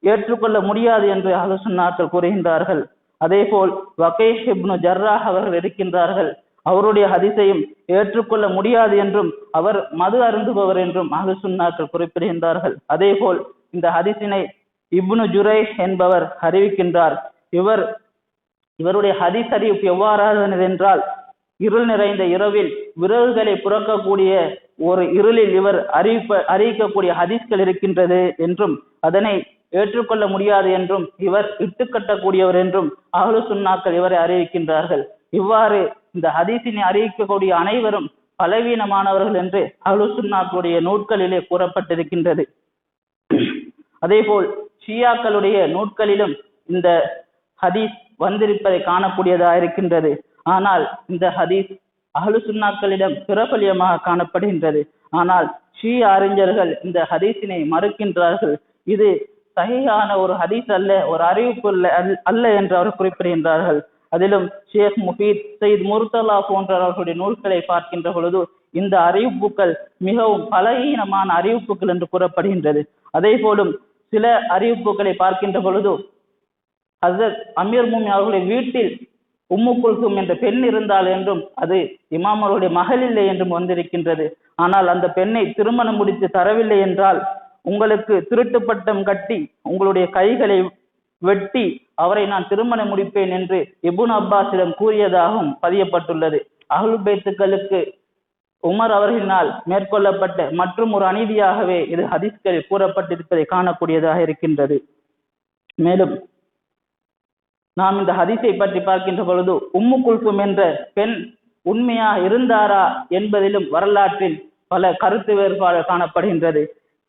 ஏற்றுக்கொள்ள முடியாது என்று அஹ்லு சுன்னாக்கள் கூறுகின்றார்கள். அதே போல் வகீஹ் இப்னு ஜர்ராஹ் அவர்கள் இருக்கின்றார்கள். அவருடைய ஹதீஸையும் ஏற்றுக்கொள்ள முடியாது என்றும் அவர் மது அருந்துபவர் என்றும் அஹ்லு சுன்னாக்கள் குறிப்பிடுகின்றார்கள். அதே போல் இந்த ஹதீஸினை இப்னு ஜுரைஹ் என்பவர் அறிவிக்கின்றார். இவருடைய ஹதீஸ் அறிவிப்பு எவ்வாறானது என்றால், இருள் நிறைந்த இரவில் விறகுகளை புறக்கக்கூடிய ஒரு இருளில் இவர் அறிவிக்கக்கூடிய ஹதீஸ்கள் இருக்கின்றது என்றும் அதனை ஏற்றுக்கொள்ள முடியாது என்றும் இவர் இட்டுக்கட்டக்கூடியவர் என்றும் அஹ்லு சுன்னாக்கள் இவரை அறிவிக்கின்றார்கள். இவ்வாறு இந்த ஹதீஸினை அறிவிக்கக்கூடிய அனைவரும் பலவீனமானவர்கள் என்று அஹ்லு சுன்னாக்களுடைய நூட்களிலே கூறப்பட்டிருக்கின்றது. அதே போல் ஷியாக்களுடைய நூட்களிலும் இந்த ஹதீஸ் வந்திருப்பதை காணக்கூடியதாக இருக்கின்றது. ஆனால் இந்த ஹதீஸ் அஹ்லு சுன்னாக்களிடம் பிரபல்யமாக காணப்படுகின்றது. ஆனால் ஷியா அறிஞர்கள் இந்த ஹதீஸினை மறுக்கின்றார்கள். இது சஹீஹான ஒரு ஹதீஸ் அல்ல, ஒரு அறிவிப்பு அல்ல என்று அவர் குறிப்பிடுகின்றார்கள். அதிலும் ஷேக் முஃபீத், சையத் முர்தலா போன்றவர்களுடைய நூல்களை பார்க்கின்ற பொழுது இந்த அறிவிப்புகள் மிகவும் பலவீனமான அறிவிப்புகள் என்று கூறப்படுகின்றது. அதே போலும் சில அறிவிப்புகளை பார்க்கின்ற பொழுது ஹஸரத் அமீர் முஃமினீன் அவர்களுடைய வீட்டில் உம்மு குல்சும் என்ற பெண் இருந்தால் என்றும் அது இமாம் அவருடைய மகள் இல்லை என்றும் வந்திருக்கின்றது. ஆனால் அந்த பெண்ணை திருமணம் முடித்து தரவில்லை என்றால் உங்களுக்கு திருட்டு பட்டம் கட்டி உங்களுடைய கைகளை வெட்டி அவரை நான் திருமணம் முடிப்பேன் என்று இப்னு அப்பாஸிடம் கூறியதாகவும் பதியப்பட்டுள்ளது. அஹ்லு பைத்துக்களுக்கு உமர் அவர்களினால் மேற்கொள்ளப்பட்ட மற்றும் ஒரு அநீதியாகவே இது ஹதீஸ்களில் கூறப்பட்டிருப்பதை காணக்கூடியதாக இருக்கின்றது. மேலும் நாம் இந்த ஹதீஸை பற்றி பார்க்கின்ற பொழுது உம்மு குல்சும் என்ற பெண் உண்மையாக இருந்தாரா என்பதிலும் வரலாற்றில் பல கருத்து வேறுபாடு காணப்படுகின்றது.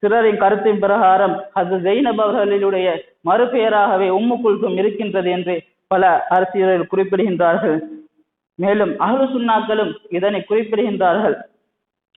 சிலரின் கருத்தின் பிரகாரம் ஹஸரத் ஸைனப் அவர்களுடைய மறுபெயராகவே உம்மு குல்சும் இருக்கின்றது என்று பல அரசியர்கள் குறிப்பிடுகின்றார்கள். மேலும் அஹ்லு சுன்னாக்களும் இதனை குறிப்பிடுகின்றார்கள்.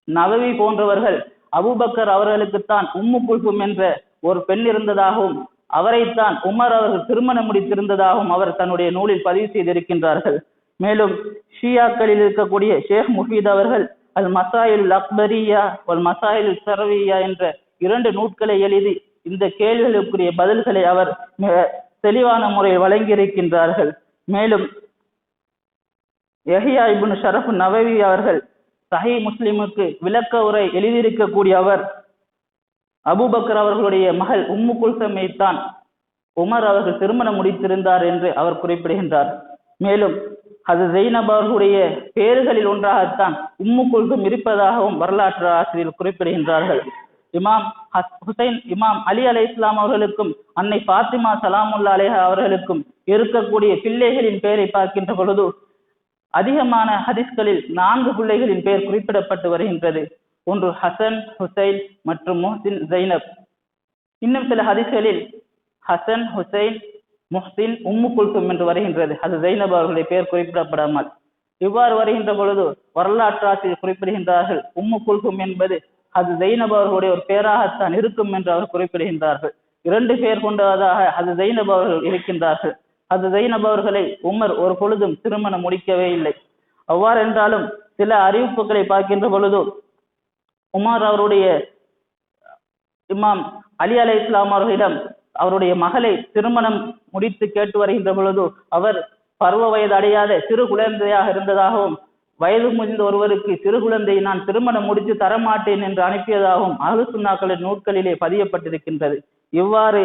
நவவி போன்றவர்கள் அபூபக்கர் அவர்களுக்குத்தான் உம்மு குல்சும் என்ற ஒரு பெண் இருந்ததாகவும் அவரைத்தான் உமர் அவர்கள் திருமணம் முடித்திருந்ததாகவும் அவர் தன்னுடைய நூலில் பதிவு செய்திருக்கின்றார்கள். மேலும் ஷியாக்களில் இருக்கக்கூடிய ஷேக் முஃபீத் அவர்கள் அல் மசாயில் அக்பரியா அல் மசாயில் சரவியா என்ற 2 நூட்களை எழுதி இந்த கேள்விகளுக்குரிய பதில்களை அவர் மிக தெளிவான முறையில் வழங்கியிருக்கின்றார்கள். மேலும் யஹ்யா இப்னு ஷரஃப் நவவி அவர்கள் சஹீஹ் முஸ்லிமுக்கு விளக்க உரை எழுதியிருக்கக்கூடிய அவர் அபூபக்கர் அவர்களுடைய மகள் உம்மு குல்சமை தான் உமர் அவர்கள் திருமணம் முடித்திருந்தார் என்று அவர் குறிப்பிடுகின்றார். மேலும் ஹஸரத் ஸைனப் அவர்களுடைய பெயர்களில் ஒன்றாகத்தான் உம்மு குல்சும் இருப்பதாகவும் வரலாற்று ஆசிரியர் குறிப்பிடுகின்றார்கள். இமாம் ஹுசைன், இமாம் அலி அலைஹிஸ்ஸலாம் அவர்களுக்கும் அன்னை ஃபாத்திமா ஸலாமுல்லாஹி அலைஹா அவர்களுக்கும் இருக்கக்கூடிய பிள்ளைகளின் பெயரை பார்க்கின்ற பொழுது அதிகமான ஹதீஸ்களில் 4 பிள்ளைகளின் பெயர் குறிப்பிடப்பட்டு வருகின்றது. ஒன்று ஹசன், ஹுசைன் மற்றும் முஹ்சின், ஸைனப். இன்னும் சில ஹதீஸ்களில் ஹசன், ஹுசைன், முஹ்சின், உம்மு குல்சும் என்று வருகின்றது. அது ஸைனப் அவர்களுடைய பெயர் குறிப்பிடப்படாமல். இவ்வாறு வருகின்ற பொழுது வரலாற்று ஆசிரியர் குறிப்பிடுகின்றார்கள், உம்மு குல்சும் என்பது அது ஸைனப் அவர்களுடைய ஒரு பெயராகத்தான் இருக்கும் என்று அவர் குறிப்பிடுகின்றார்கள். 2 பெயர் கொண்டதாக அது ஸைனப் அவர்கள் இருக்கின்றார்கள். அது ஸைனப் அவர்களை உமர் ஒரு பொழுதும் திருமணம் முடிக்கவே இல்லை. அவ்வாறு என்றாலும் சில அறிவிப்புகளை பார்க்கின்ற பொழுது உமர் அவருடைய இமாம் அலி அலைஹிஸ்ஸலாம் அவர்களிடம் அவருடைய மகளை திருமணம் முடித்து கேட்டு வருகின்ற பொழுது அவர் பருவ வயது அடையாத சிறு குழந்தையாக இருந்ததாகவும் வயது முதிர்ந்த ஒருவருக்கு சிறு குழந்தையை நான் திருமணம் முடித்து தரமாட்டேன் என்று அனுப்பியதாகவும் அஹ்லு சுன்னாக்களின் நூட்களிலே பதியப்பட்டிருக்கின்றது. இவ்வாறு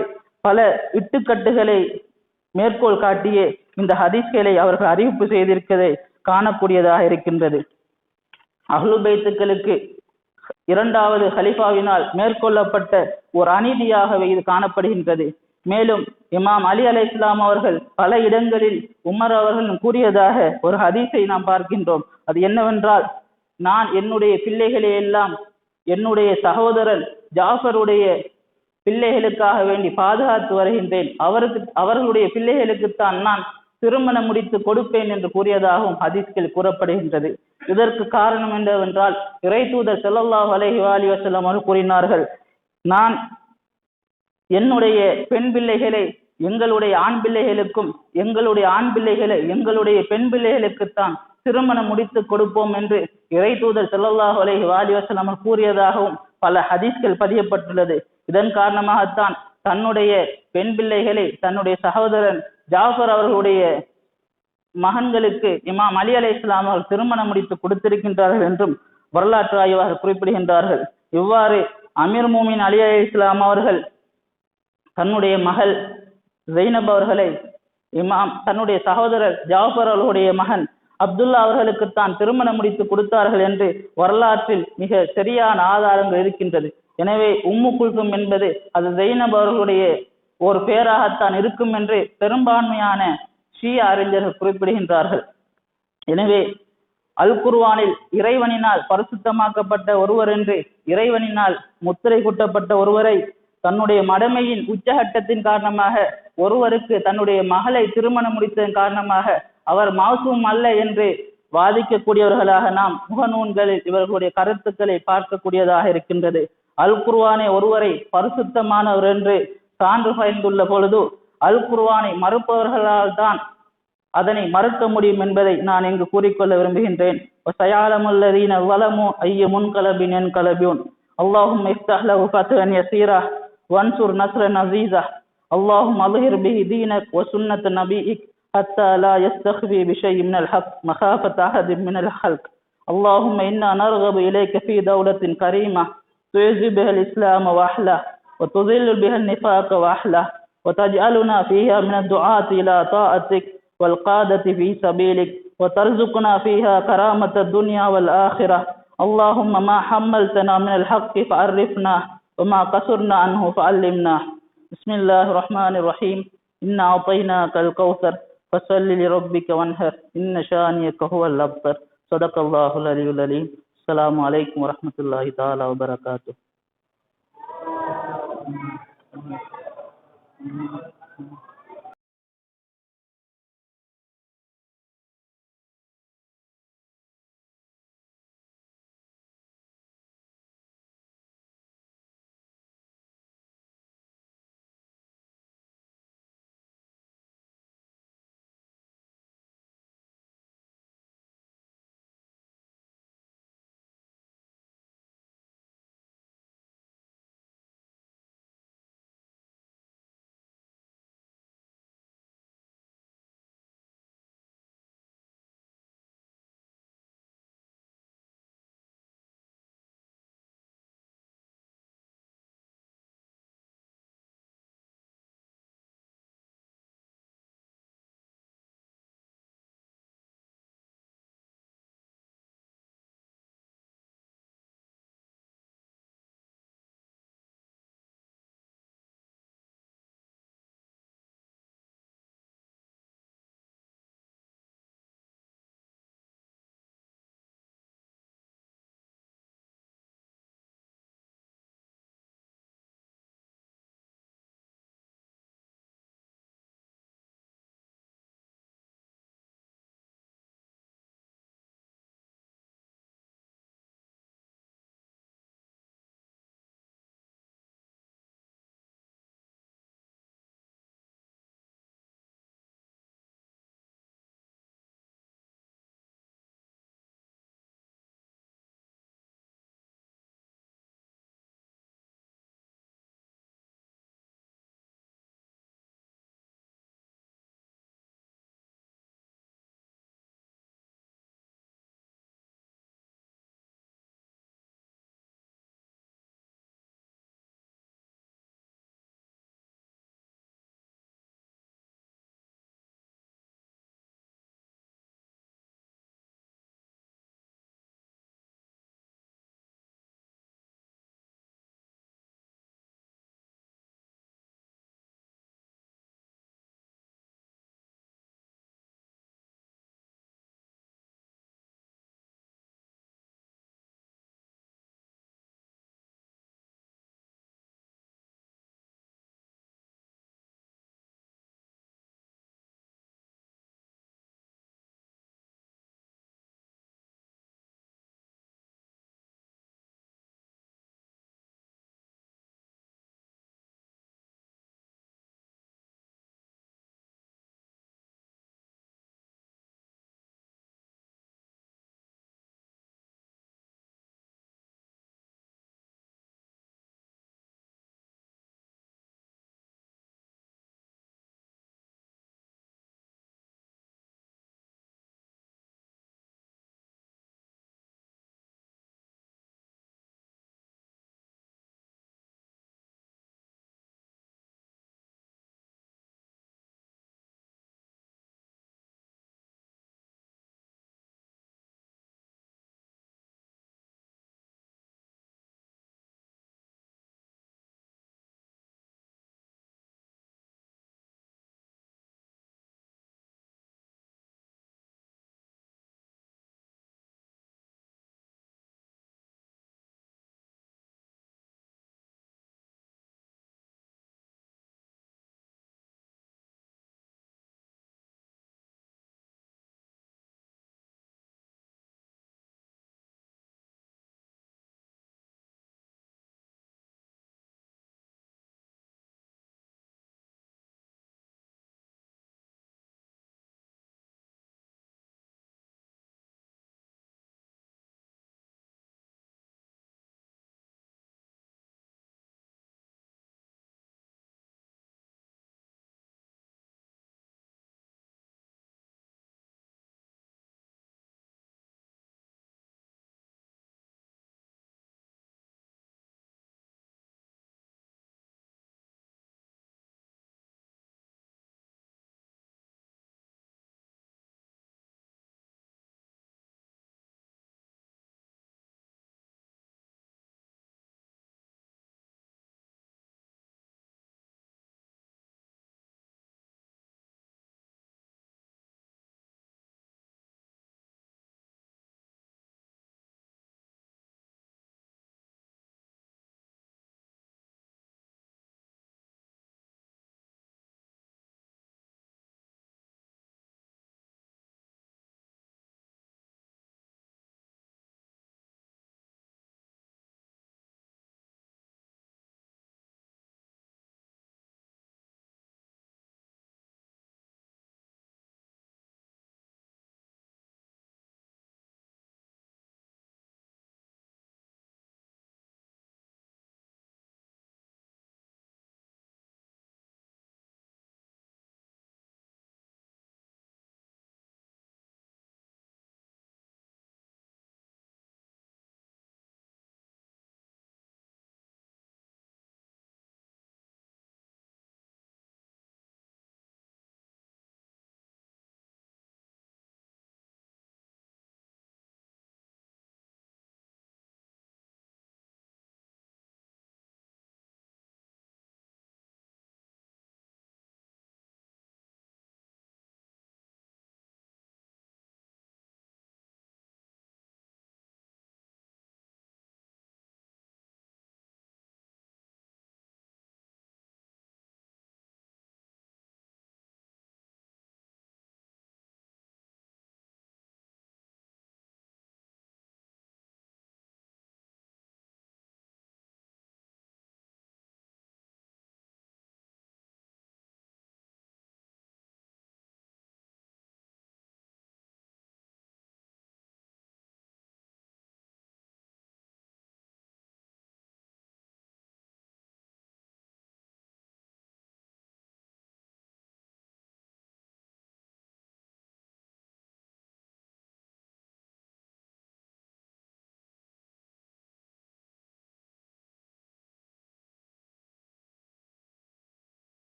பல இட்டுக்கட்டுகளை மேற்கோள் காட்டியே இந்த ஹதீஸ்களை அவர்கள் அறிவிப்பு செய்திருப்பதை காணக்கூடியதாக இருக்கின்றது. அஹ்லு பைத்துக்களுக்கு 2வது ஹலிஃபாவினால் மேற்கொள்ளப்பட்ட ஒரு அநீதியாகவே இது காணப்படுகின்றது. மேலும் இமாம் அலி அலைஹிஸ்ஸலாம் அவர்கள் பல இடங்களில் உமர் அவர்கள் கூறியதாக ஒரு ஹதீஸை நாம் பார்க்கின்றோம். அது என்னவென்றால், நான் என்னுடைய பிள்ளைகளை எல்லாம் என்னுடைய சகோதரன் ஜாஃபருடைய பிள்ளைகளுக்காக வேண்டி பாதுகாத்து வருகின்றேன், அவர்களுடைய பிள்ளைகளுக்குத்தான் நான் திருமணம் முடித்து கொடுப்பேன் என்று கூறியதாகவும் ஹதீஸ்கள் கூறப்படுகின்றது. இதற்கு காரணம் என்னவென்றால், இறை தூதர் ஸல்லல்லாஹு அலைஹி வஸல்லம் அவர்கள் கூறினார்கள், நான் என்னுடைய பெண் பிள்ளைகளை எங்களுடைய ஆண் பிள்ளைகளுக்கும் எங்களுடைய ஆண் பிள்ளைகளை எங்களுடைய பெண் பிள்ளைகளுக்குத்தான் திருமணம் முடித்து கொடுப்போம் என்று இறை தூதர் ஸல்லல்லாஹு அலைஹி வஸல்லம் அவர்கள் கூறியதாகவும் பல ஹதீஸ்கள் பதியப்பட்டுள்ளது. இதன் காரணமாகத்தான் தன்னுடைய பெண் பிள்ளைகளை தன்னுடைய சகோதரன் ஜாஃபர் அவர்களுடைய மகன்களுக்கு இமாம் அலி அலைஹிஸ்ஸலாம் அவர்கள் திருமணம் முடித்து கொடுத்திருக்கின்றார்கள் என்றும் வரலாற்று ஆய்வாளர்கள் குறிப்பிடுகின்றார்கள். இவ்வாறு அமீர் மோமின் அலி அலைஹிஸ்ஸலாம் அவர்கள் தன்னுடைய மகள் ஜெய்னப் அவர்களை தன்னுடைய சகோதரர் ஜாஃபர் அவர்களுடைய மகன் அப்துல்லா அவர்களுக்கு தான் திருமணம் முடித்து கொடுத்தார்கள் என்று வரலாற்றில் மிக சரியான ஆதாரங்கள் இருக்கின்றது. எனவே உம்மு குல்சும் என்பது அது ஜெய்னப் அவர்களுடைய ஒரு பெயராகத்தான் இருக்கும் என்று பெரும்பான்மையான ஷியா அறிஞர்கள் குறிப்பிடுகின்றார்கள். எனவே அல் குர்ஆனில் இறைவனினால் பரிசுத்தமாக்கப்பட்ட ஒருவர் என்று, இறைவனினால் முத்திரை குட்டப்பட்ட ஒருவரை தன்னுடைய மடமையின் உச்சகட்டத்தின் காரணமாக ஒருவருக்கு தன்னுடைய மகளை திருமணம் முடித்ததன் காரணமாக அவர் மாசூம் அல்ல என்று வாதிக்கக்கூடியவர்களாக நாம் முகநூல்களில் இவர்களுடைய கருத்துக்களை பார்க்கக்கூடியதாக இருக்கின்றது. அல் குர்ஆனை ஒருவரை பரிசுத்தமானவர் என்று சான்று பயந்துள்ள பொழுது அல் குர்ஆனை மறுப்பவர்களால் தான் அதனை மறுக்க முடியும் என்பதை நான் இங்கு கூறிக்கொள்ள விரும்புகின்றேன். வஸயஅலமுல்லதீன ஸலமு ஐய முன்கலபின் யன்கலபூன். அல்லாஹும்ம இஃப்தஹ் லஹு ஃபத்ஹன் யஸீரா வன்சுர் நஸ்ரன் அஸீஸா. அல்லாஹும்ம அத்ஹிர் பிஹி தீனக் வ சுன்னத நபியிக் ஹத்தா லா யஸ்தக்ஃபி பிஷைஇன் மினல் ஹக் மகாஃபத அஹதின் மினல் ஹல்க். அல்லாஹும்ம இன்னா நர்கபு இலைக ஃபீ தௌலத்தின் கரீமா துஇஸு பிஹல் இஸ்லாம் வ அஹ்லா வ துஸில்லு பிஹல் நிஃபாக வ அஹ்லா வ தஜ்அலுனா ஃபீஹா மினத் துஆத்தி இலா தாஅத்திக் والقادة في سبيلك وترزقنا فيها كرامة الدنيا والآخرة. اللهم ما حملتنا من الحق فعرفنا وما قصرنا عنه فعلمنا. بسم الله الرحمن الرحيم. إنا أعطيناك الكوثر فصل لربك وانحر إن شانئك هو الأبتر. صدق الله العلي العليم. السلام عليكم ورحمة الله تعالى وبركاته.